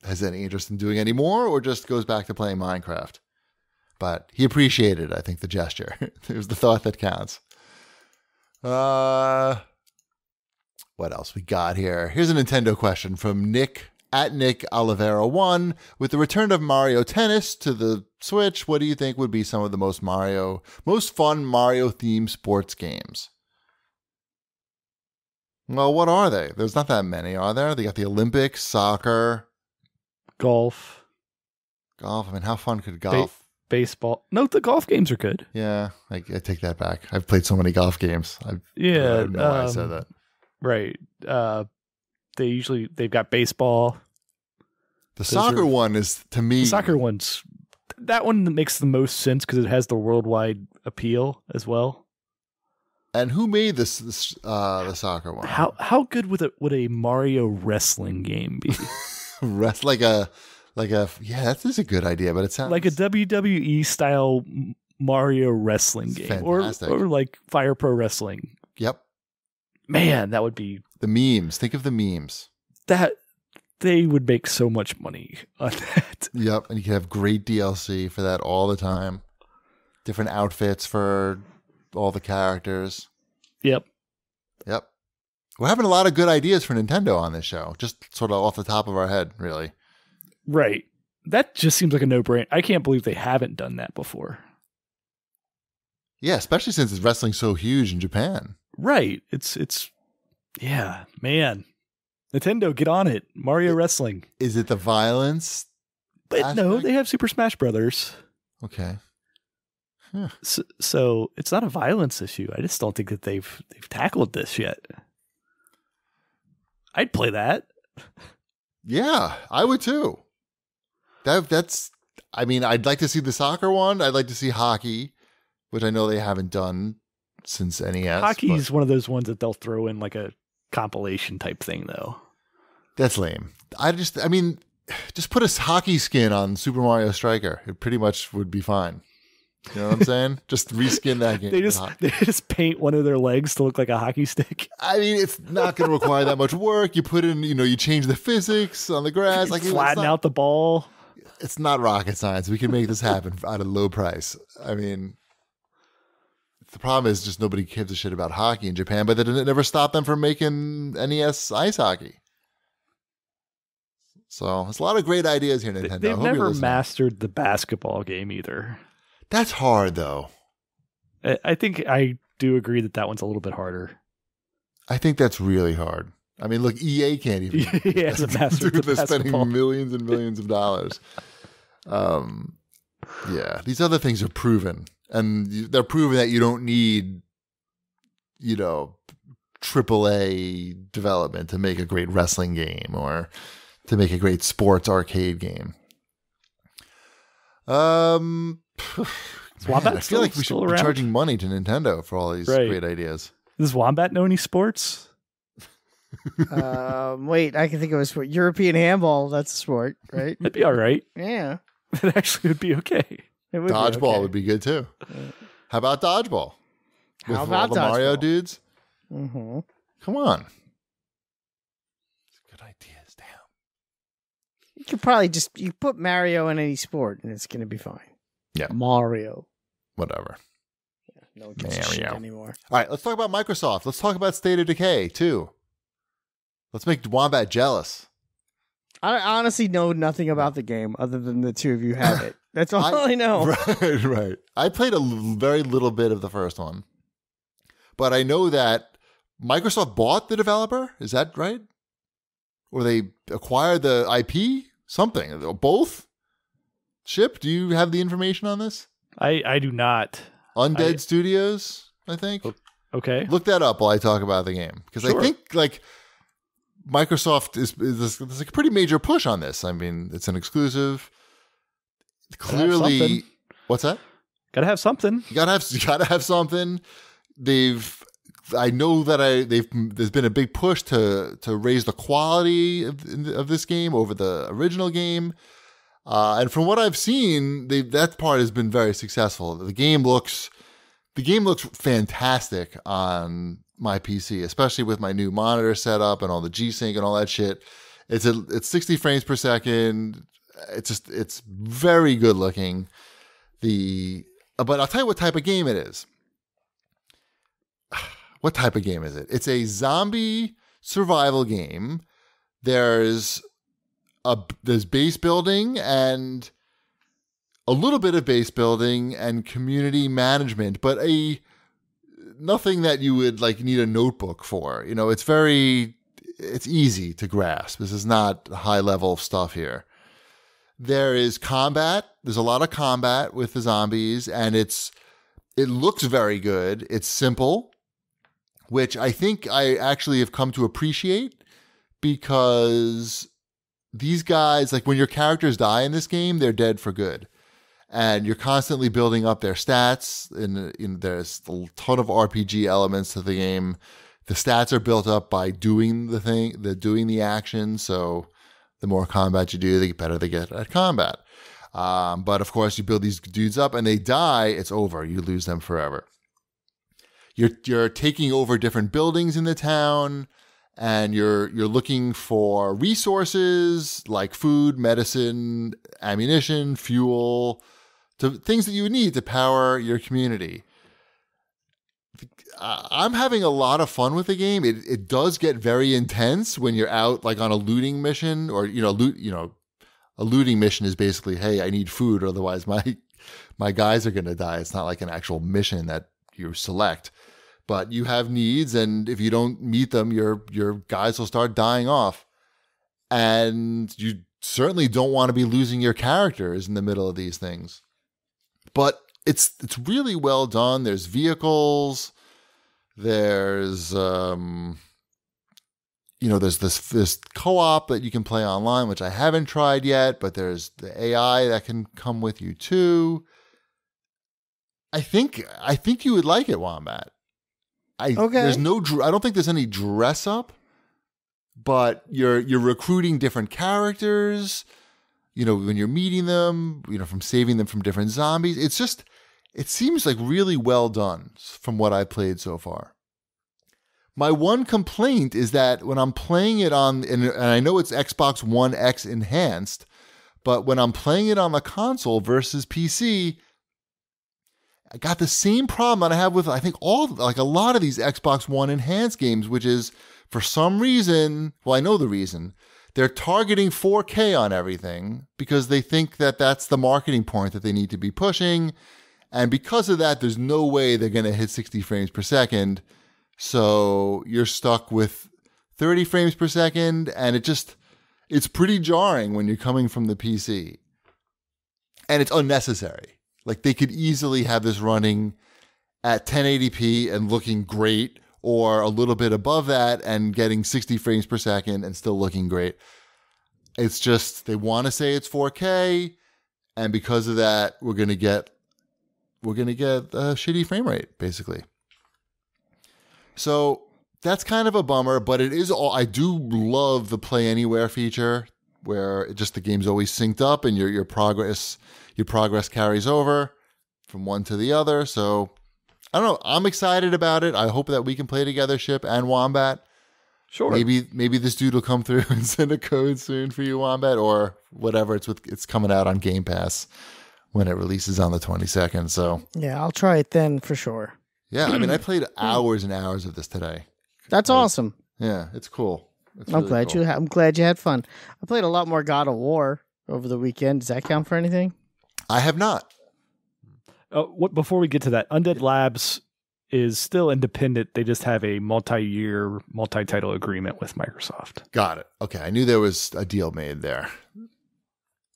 has any interest in doing any more or just goes back to playing Minecraft. But he appreciated, I think, the gesture. It was the thought that counts. What else we got here? Here's a Nintendo question from Nick at Nick Oliveira 1. With the return of Mario Tennis to the Switch, what do you think would be some of the most fun Mario-themed sports games? Well, what are they? There's not that many, are there? They got the Olympics, soccer, golf. I mean, how fun could golf? Baseball. No, the golf games are good. Yeah, I take that back. I've played so many golf games. I don't know why I said that. Right. They've got baseball. Soccer one is, to me, the soccer one's that one makes the most sense because it has the worldwide appeal as well. And who made the soccer one? How good would a Mario wrestling game be? Yeah, that is a good idea, but it sounds like a WWE style Mario wrestling game, fantastic. or like Fire Pro Wrestling. Yep, man, that would be the memes. Think of the memes. That they would make so much money on that. Yep, and you could have great DLC for that all the time. Different outfits for all the characters. Yep. We're having a lot of good ideas for Nintendo on this show, just sort of off the top of our head, really. Right. That just seems like a no-brainer. I can't believe they haven't done that before. Yeah, especially since wrestling's so huge in Japan. Right. It's yeah, man. Nintendo, get on it. Mario Wrestling. Is it the violence? But aspect? No, they have Super Smash Brothers. Okay. Huh. So it's not a violence issue. I just don't think that they've tackled this yet. I'd play that. Yeah, I would too. That's. I mean, I'd like to see the soccer one. I'd like to see hockey, which I know they haven't done since NES. Hockey's one of those ones that they'll throw in like a compilation type thing, though. That's lame. Just put a hockey skin on Super Mario Striker. It pretty much would be fine. You know what I'm saying? Just reskin that game. They just paint one of their legs to look like a hockey stick. I mean, it's not going to require that much work. You put in, you change the physics on the grass. Like flatten out the ball. It's not rocket science. We can make this happen at a low price. I mean, the problem is just nobody gives a shit about hockey in Japan, but that never stopped them from making NES ice hockey. So there's a lot of great ideas here, Nintendo. They've I hope you're never listening. mastered the basketball game either. That's hard, though. I think I do agree that one's a little bit harder. I think that's really hard. I mean, look, EA can't even. Yeah, it's a master. Dude, they're spending millions and millions of dollars. Yeah, these other things are proven, and they're proven that you don't need, AAA development to make a great wrestling game or to make a great sports arcade game. Man, I feel like we should be charging money to Nintendo for all these great ideas. Does Wombat know any sports? Wait, I can think of a sport. European handball, that's a sport, right? That'd be all right. Yeah. It actually would be okay. Dodgeball would be good too. How about dodgeball? With all the Mario dudes? Mm-hmm. Come on. Good ideas, damn. You could probably you put Mario in any sport and it's going to be fine. Yeah. Mario. Whatever. No one gives a shit anymore. All right, let's talk about Microsoft. Let's talk about State of Decay, too. Let's make Wombat jealous. I honestly know nothing about the game other than the two of you have it. That's all I know. Right. I played a very little bit of the first one. But I know that Microsoft bought the developer. Is that right? Or they acquired the IP? Something. Both? Chip, do you have the information on this? I do not. Undead Studios, I think. Okay. Look that up while I talk about the game. Because I think, Microsoft there's a pretty major push on this. I mean, it's an exclusive. Clearly, what's that? Gotta have something. You gotta have something. I know that there's been a big push to raise the quality of this game over the original game. And from what I've seen, that part has been very successful. The game looks fantastic on my PC, especially with my new monitor setup and all the G-Sync and all that shit. It's 60 frames per second. It's very good looking. But I'll tell you what type of game it is. What type of game is it? It's a zombie survival game. There's base building and a little bit of base building and community management, but nothing that you would need a notebook for. It's easy to grasp. This is not high level stuff here. There is combat. There's a lot of combat with the zombies, and it looks very good. It's simple, which I think I actually have come to appreciate, because these guys, when your characters die in this game, they're dead for good. And you're constantly building up their stats. There's a ton of RPG elements to the game. The stats are built up by doing the action. So the more combat you do, the better they get at combat. But of course, you build these dudes up and they die, it's over. You lose them forever. You're taking over different buildings in the town, and you're looking for resources like food, medicine, ammunition, fuel, things that you need to power your community. I'm having a lot of fun with the game. It does get very intense when you're out on a looting mission, or a looting mission is basically, hey, I need food, otherwise my guys are going to die. It's not like an actual mission that you select, but you have needs, and if you don't meet them, your guys will start dying off, and you certainly don't want to be losing your characters in the middle of these things. But it's really well done. There's vehicles. There's there's this co-op that you can play online, which I haven't tried yet, but there's the AI that can come with you too. I think you would like it, Wombat. Okay. I don't think there's any dress up, but you're recruiting different characters. When you're meeting them, from saving them from different zombies. It seems really well done from what I've played so far. My one complaint is that when I'm playing it and I know it's Xbox One X enhanced, but when I'm playing it on the console versus PC, I got the same problem that I have with, I think, a lot of these Xbox One enhanced games, which is, for some reason, well, I know the reason, they're targeting 4K on everything because they think that that's the marketing point that they need to be pushing. And because of that, there's no way they're going to hit 60 frames per second. So you're stuck with 30 frames per second. And it's pretty jarring when you're coming from the PC. And it's unnecessary. Like they could easily have this running at 1080p and looking great, or a little bit above that and getting 60 frames per second and still looking great. It's just, they want to say it's 4K. And because of that, we're going to get a shitty frame rate, basically. So that's kind of a bummer, but it is all, I do love the Play Anywhere feature where the game's always synced up and your progress carries over from one to the other. So I don't know. I'm excited about it. I hope that we can play together, Ship and Wombat. Sure. Maybe this dude will come through and send a code soon for you, Wombat, or whatever. It's coming out on Game Pass when it releases on the 22nd. So yeah, I'll try it then for sure. Yeah, I mean, I played hours and hours of this today. That's awesome. Yeah, it's cool. I'm glad you had fun. I played a lot more God of War over the weekend. Does that count for anything? I have not. Before we get to that, Undead Labs is still independent. They just have a multi-year, multi-title agreement with Microsoft. Got it. Okay, I knew there was a deal made there.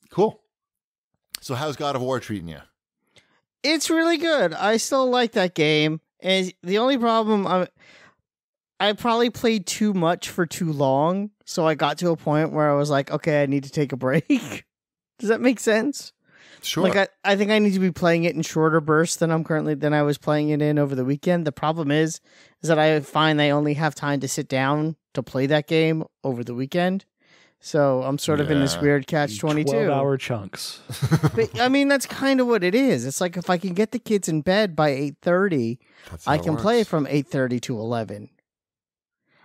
Cool. So how's God of War treating you? It's really good. I still like that game. And the only problem, I probably played too much for too long. So I got to a point where I was like, okay, I need to take a break. Does that make sense? Sure. Like I think I need to be playing it in shorter bursts than I was playing it in over the weekend. The problem is that I find I only have time to sit down to play that game over the weekend. So I'm sort of in this weird catch-22. 12-hour chunks. But, I mean, that's kind of what it is. It's like if I can get the kids in bed by 8:30, I can play from 8:30 to 11.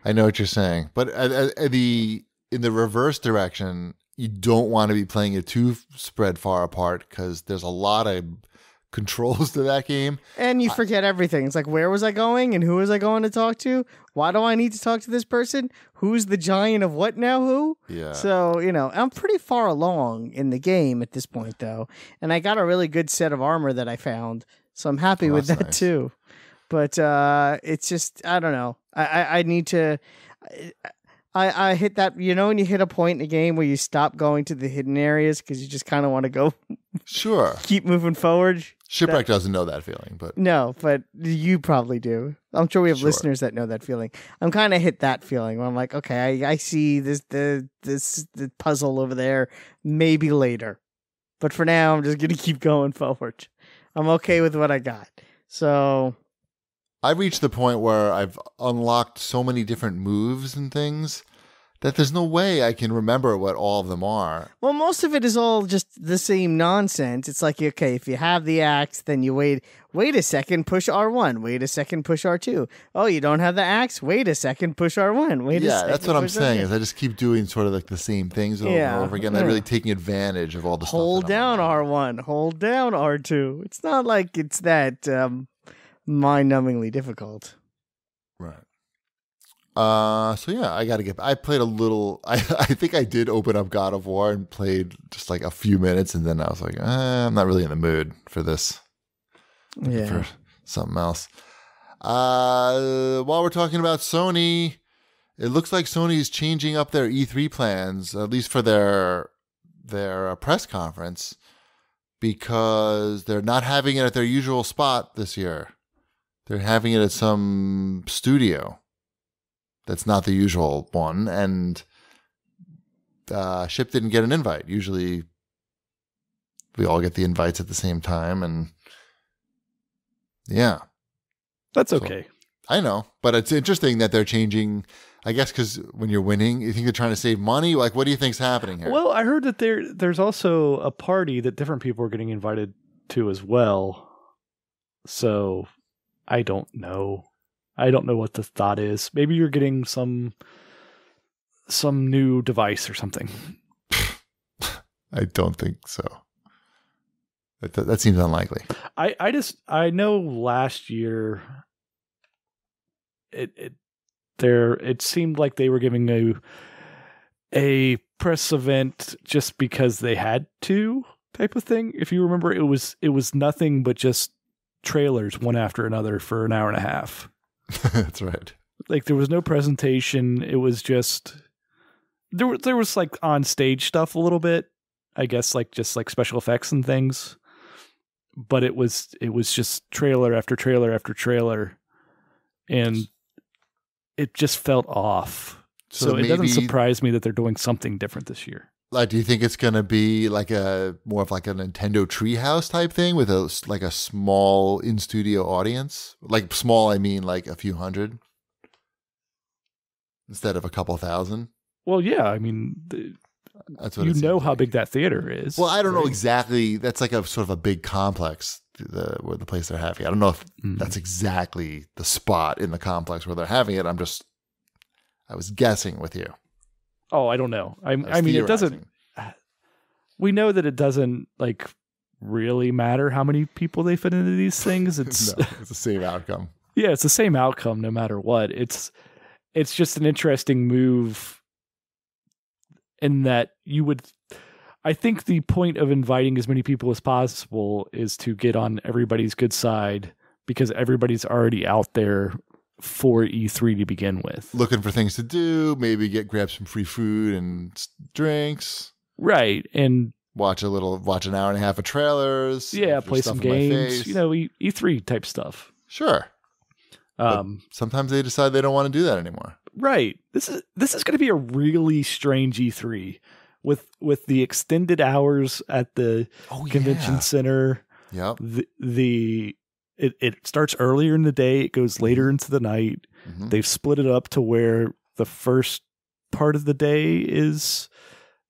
I know what you're saying. But in the reverse direction, you don't want to be playing it too spread far apart because there's a lot of controls to that game. And you forget everything. It's like, where was I going and who was I going to talk to? Why do I need to talk to this person? Who's the giant of what now who? Yeah. So, I'm pretty far along in the game at this point, though. And I got a really good set of armor that I found. So I'm happy with that, nice. Too. But it's just, I don't know. I need to... I hit that, when you hit a point in a game where you stop going to the hidden areas because you just kind of want to go. Sure. Keep moving forward. Shipwreck doesn't know that feeling, but. No, but you probably do. I'm sure we have listeners that know that feeling. I'm kind of hit that feeling where I'm like, okay, I see the puzzle over there, maybe later. But for now, I'm just going to keep going forward. I'm okay with what I got. So. I've reached the point where I've unlocked so many different moves and things that there's no way I can remember what all of them are. Well, most of it is all just the same nonsense. It's like, okay, if you have the axe, then you wait a second, push R1. Wait a second, push R2. Oh, you don't have the axe? Wait a second, push R1. Wait a second. Yeah, that's what I'm saying is I just keep doing sort of like the same things over and over again. Not really taking advantage of all the stuff. Hold down R1. Hold down R2. It's not like it's that... mind-numbingly difficult. Right. So yeah, I played a little, I think I did open up God of War and played just like a few minutes and then I was like, I'm not really in the mood for this. For something else. While we're talking about Sony, it looks like Sony is changing up their E3 plans, at least for their press conference, because they're not having it at their usual spot this year. They're having it at some studio that's not the usual one, and Ship didn't get an invite. Usually we all get the invites at the same time, and yeah. That's okay. I know, but it's interesting that they're changing, I guess, because when you're winning, you think they're trying to save money? Like, what do you think's happening here? Well, I heard that there's also a party that different people are getting invited to as well. So... I don't know. I don't know what the thought is. Maybe you're getting some new device or something. I don't think so. That seems unlikely. I know last year it seemed like they were giving a press event just because they had to type of thing. If you remember, it was nothing but just trailers one after another for an hour and a half. That's right. Like there was no presentation. It was just there was like on stage stuff a little bit, I guess, like just like special effects and things. But it was just trailer after trailer after trailer, and it just felt off. So it doesn't surprise me that they're doing something different this year. Like, do you think it's going to be like more of like a Nintendo Treehouse type thing with a small in-studio audience? Like small, I mean like a few hundred instead of a couple thousand? Well, yeah. I mean, that's what you know how big that theater is. Well, I don't know exactly. That's like a sort of a big complex, the place they're having. I don't know if that's exactly the spot in the complex where they're having it. I was guessing with you. Oh, I don't know. I mean, it doesn't. We know that it doesn't like really matter how many people they fit into these things. It's no, it's the same outcome. Yeah, it's the same outcome no matter what. It's just an interesting move in that I think the point of inviting as many people as possible is to get on everybody's good side because everybody's already out there for E3 to begin with. Looking for things to do, maybe grab some free food and drinks. Right. And watch an hour and a half of trailers. Yeah, play some games, E3 type stuff. Sure. But sometimes they decide they don't want to do that anymore. Right. This is going to be a really strange E3 with the extended hours at the convention center. Yep. It starts earlier in the day. It goes later into the night. Mm-hmm. They've split it up to where the first part of the day is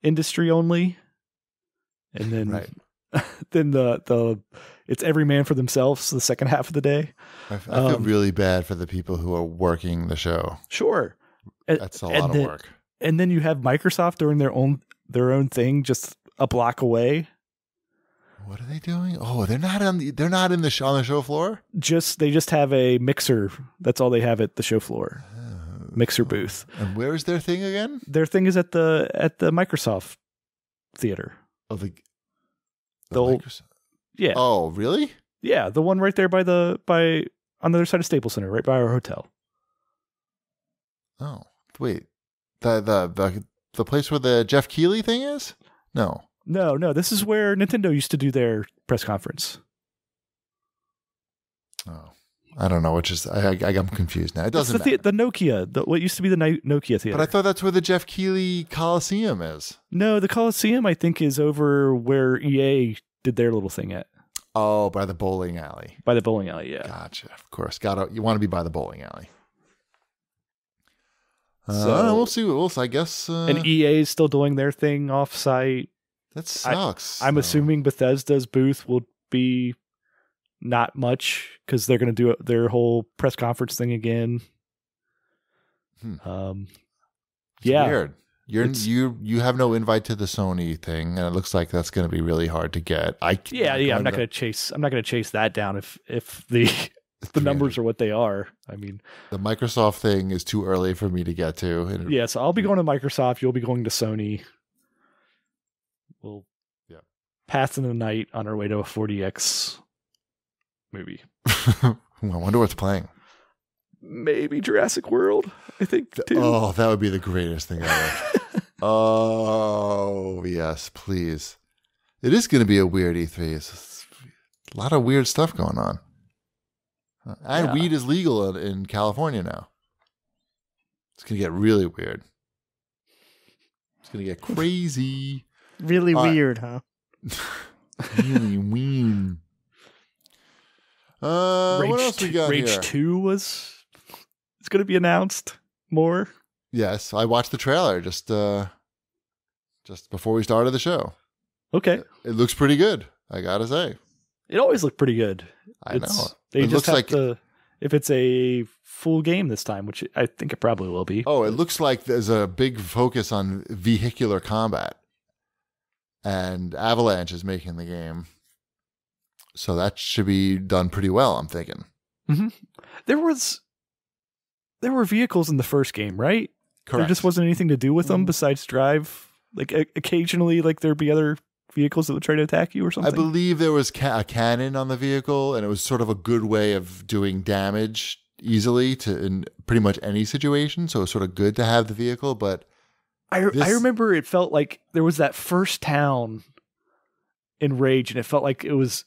industry only, and then then the it's every man for themselves the second half of the day. I feel really bad for the people who are working the show. Sure, that's a lot of work. And then you have Microsoft doing their own thing just a block away. What are they doing? Oh, they're not on the show floor. They just have a mixer. That's all they have at the show floor. Mixer booth. And where is their thing again? Their thing is at the Microsoft theater. Oh, the old, Microsoft. Yeah. Oh, really? Yeah, the one right there on the other side of Staples Center, right by our hotel. Oh, wait. The place where the Jeff Keighley thing is? No. No. This is where Nintendo used to do their press conference. Oh, I don't know. Which is I'm confused now. It doesn't matter. The Nokia, what used to be the Nokia theater. But I thought that's where the Jeff Keighley Coliseum is. No, the Coliseum I think is over where EA did their little thing at. Oh, by the bowling alley. By the bowling alley, yeah. Gotcha. Of course, you want to be by the bowling alley. So we'll see. I guess. And EA is still doing their thing off-site. That sucks. I'm assuming Bethesda's booth will be not much because they're going to do their whole press conference thing again. Yeah, weird. You have no invite to the Sony thing, and it looks like that's going to be really hard to get. I'm not going to chase that down if the numbers are what they are. I mean, the Microsoft thing is too early for me to get to. Yeah, so I'll be going to Microsoft. You'll be going to Sony. We'll pass in the night on our way to a 40X movie. I wonder what's playing. Maybe Jurassic World, I think, too. Oh, that would be the greatest thing ever. Oh, yes, please. It is going to be a weird E3. It's a lot of weird stuff going on. And weed is legal in California now. It's going to get really weird. It's going to get crazy. Really weird, huh? Really weird. What else we got Rage here? 2 it's going to be announced more. Yes, I watched the trailer just before we started the show. Okay. It looks pretty good, I gotta say. It always looked pretty good. I know. They it just have to, if it's a full game this time, which I think it probably will be. Oh, it looks like there's a big focus on vehicular combat. And Avalanche is making the game. So that should be done pretty well, I'm thinking. Mm-hmm. There were vehicles in the first game, right? Correct. There just wasn't anything to do with them besides drive Like occasionally, like there'd be other vehicles that would try to attack you or something? I believe there was a cannon on the vehicle, and it was sort of a good way of doing damage easily in pretty much any situation. So it was sort of good to have the vehicle, but I remember it felt like there was that first town in Rage, and it felt like it was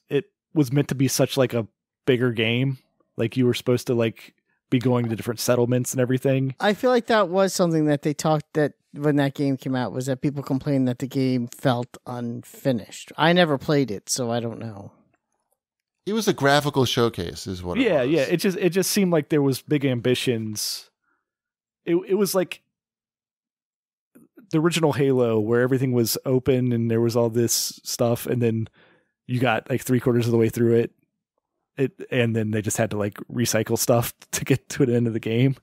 meant to be such like a bigger game. Like you were supposed to like be going to different settlements and everything. I feel like that was something that they talked that when that game came out was that people complained that the game felt unfinished. I never played it, so I don't know. It was a graphical showcase, is what it was. Yeah. It just seemed like there was big ambitions. It was like the original Halo, where everything was open and there was all this stuff, and then you got like 3/4 of the way through and then they just had to like recycle stuff to get to the end of the game.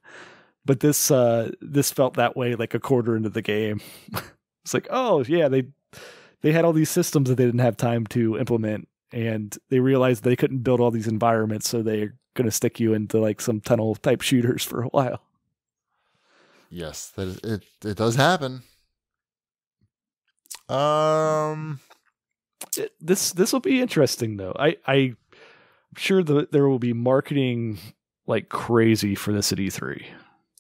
But this felt that way like a quarter into the game. It's like, oh yeah, they had all these systems that they didn't have time to implement, and they realized they couldn't build all these environments, so they're going to stick you into like some tunnel type shooters for a while. Yes, it does happen. This will be interesting though. I'm sure that there will be marketing like crazy for this at E3.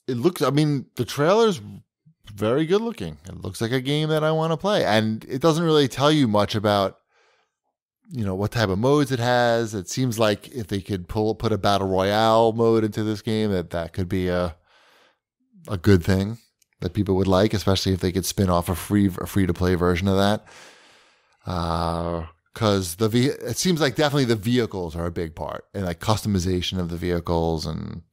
It looks, I mean, the trailer's very good looking. It looks like a game that I want to play. And it doesn't really tell you much about, what type of modes it has. It seems like if they could put a battle royale mode into this game, that could be a good thing that people would like, especially if they could spin off a free to play version of that. Because it seems like definitely the vehicles are a big part, and like customization of the vehicles and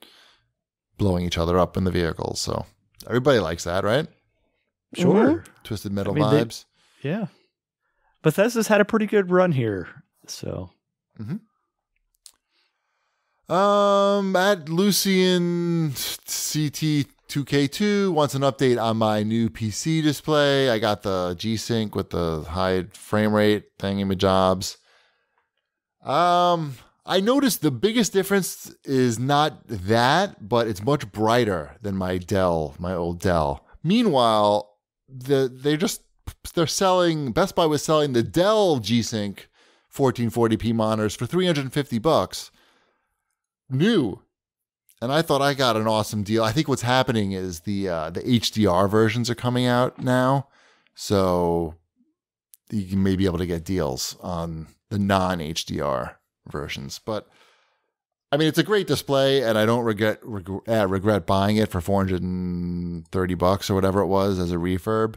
blowing each other up in the vehicles. So everybody likes that, right? Sure. Mm-hmm. Twisted Metal vibes. Yeah. Bethesda's had a pretty good run here. So. Mm-hmm. At Lucian CT2K2 wants an update on my new PC display. I got the G-Sync with the high frame rate thingamajobs. I noticed the biggest difference is not that, but it's much brighter than my old Dell. Meanwhile, Best Buy was selling the Dell G-Sync 1440p monitors for $350 new. And I thought I got an awesome deal. I think what's happening is the HDR versions are coming out now. So you may be able to get deals on the non-HDR versions. But I mean, it's a great display, and I don't regret buying it for $430 or whatever it was as a refurb.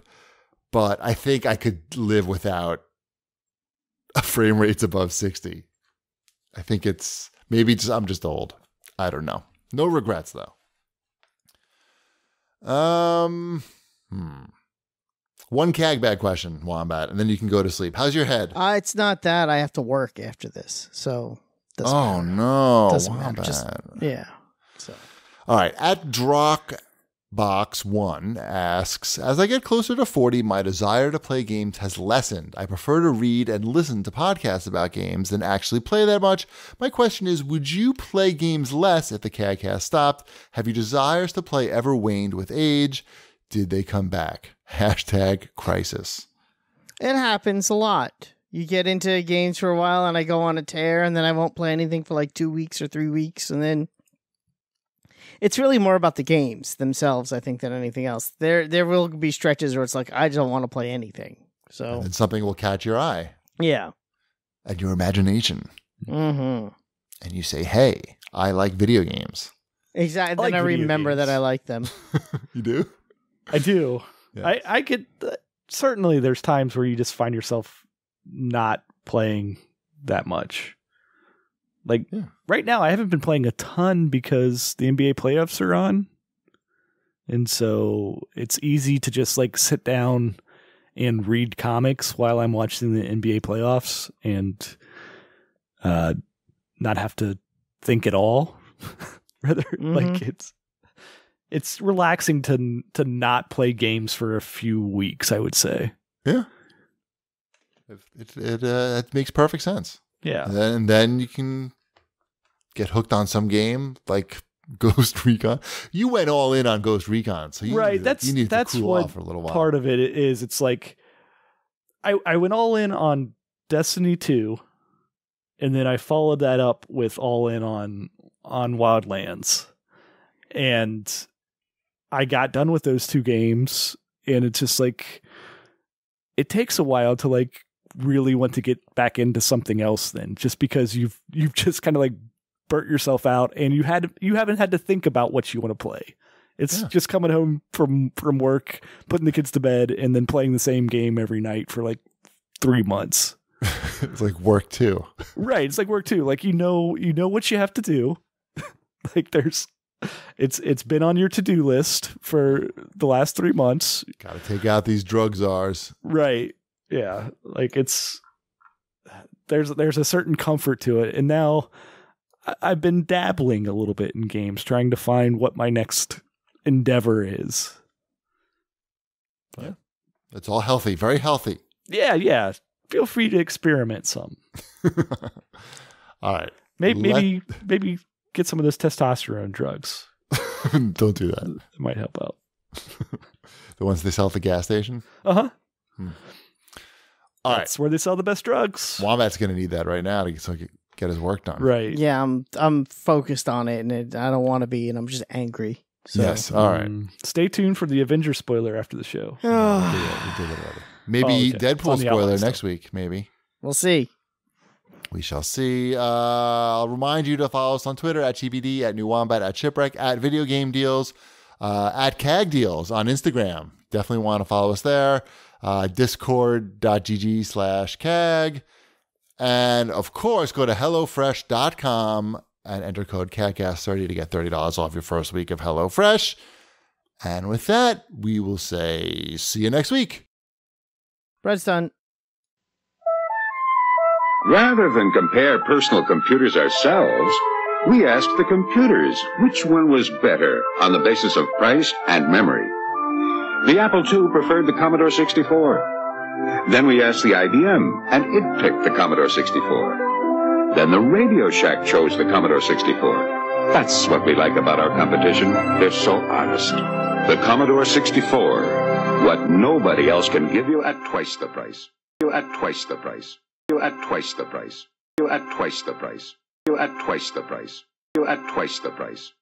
But I think I could live without a frame rates above 60. I think I'm just old. I don't know. No regrets though. One CAGbag question, Wombat, and then you can go to sleep. How's your head? It's not that. I have to work after this, so doesn't matter. No, doesn't Wombat. matter. Yeah. So. All right. At Drockbox1 asks, as I get closer to 40, my desire to play games has lessened. I prefer to read and listen to podcasts about games than actually play that much. My question is, would you play games less if the CAGcast stopped? Have your desires to play ever waned with age? Did they come back? #crisis. It happens a lot. You get into games for a while and I go on a tear and then I won't play anything for like 2 weeks or 3 weeks. And then it's really more about the games themselves, I think, than anything else. There will be stretches where it's like, I don't want to play anything. So, and something will catch your eye. Yeah. And your imagination. Mm-hmm. And you say, hey, I like video games. Exactly. Then I remember that I like them. You do? I do. Yeah. I could certainly there's times where you just find yourself not playing that much. Like right now, I haven't been playing a ton because the NBA playoffs are on. And so it's easy to just like sit down and read comics while I'm watching the NBA playoffs and not have to think at all. Rather, like it's relaxing to not play games for a few weeks, I would say. Yeah. It makes perfect sense. Yeah. And then you can get hooked on some game like Ghost Recon. You went all in on Ghost Recon, so you Right, you need that's to cool what off for a little while. part of it is. It's like I went all in on Destiny 2, and then I followed that up with all in on Wildlands, and I got done with those two games, and it's just like it takes a while to like really want to get back into something else. Then, just because you've just kind of like burnt yourself out, and you haven't had to think about what you want to play. It's just coming home from work, putting the kids to bed, and then playing the same game every night for like 3 months. It's like work too. Right. It's like work too. Like, you know what you have to do. Like it's been on your to-do list for the last 3 months. Got to take out these drug czars. Right. Yeah. Like there's a certain comfort to it. And now I've been dabbling a little bit in games, trying to find what my next endeavor is. But, yeah. It's all healthy, very healthy. Yeah. Feel free to experiment some. All right. Maybe get some of those testosterone drugs. Don't do that. It might help out. The ones they sell at the gas station? Uh-huh. All That's where they sell the best drugs. Wombat's going to need that right now to get his work done. Right. Yeah, I'm focused on it, and I don't want to be, and I'm just angry. So. Yes. All right. Stay tuned for the Avengers spoiler after the show. We did it already. Maybe Deadpool spoiler next week. Maybe. We'll see. We shall see. I'll remind you to follow us on Twitter at GBD, at New Wombat, at Shipwreck, at Video Game Deals, at CAG Deals on Instagram. Definitely want to follow us there. Discord.gg/CAG. And of course, go to HelloFresh.com and enter code CAGcast30 to get $30 off your first week of HelloFresh. And with that, we will say see you next week. Bread's done. Rather than compare personal computers ourselves, we asked the computers which one was better on the basis of price and memory. The Apple II preferred the Commodore 64. Then we asked the IBM, and it picked the Commodore 64. Then the Radio Shack chose the Commodore 64. That's what we like about our competition. They're so honest. The Commodore 64. What nobody else can give you at twice the price. You at twice the price. You at twice the price. You at twice the price. You at twice the price. You at twice the price.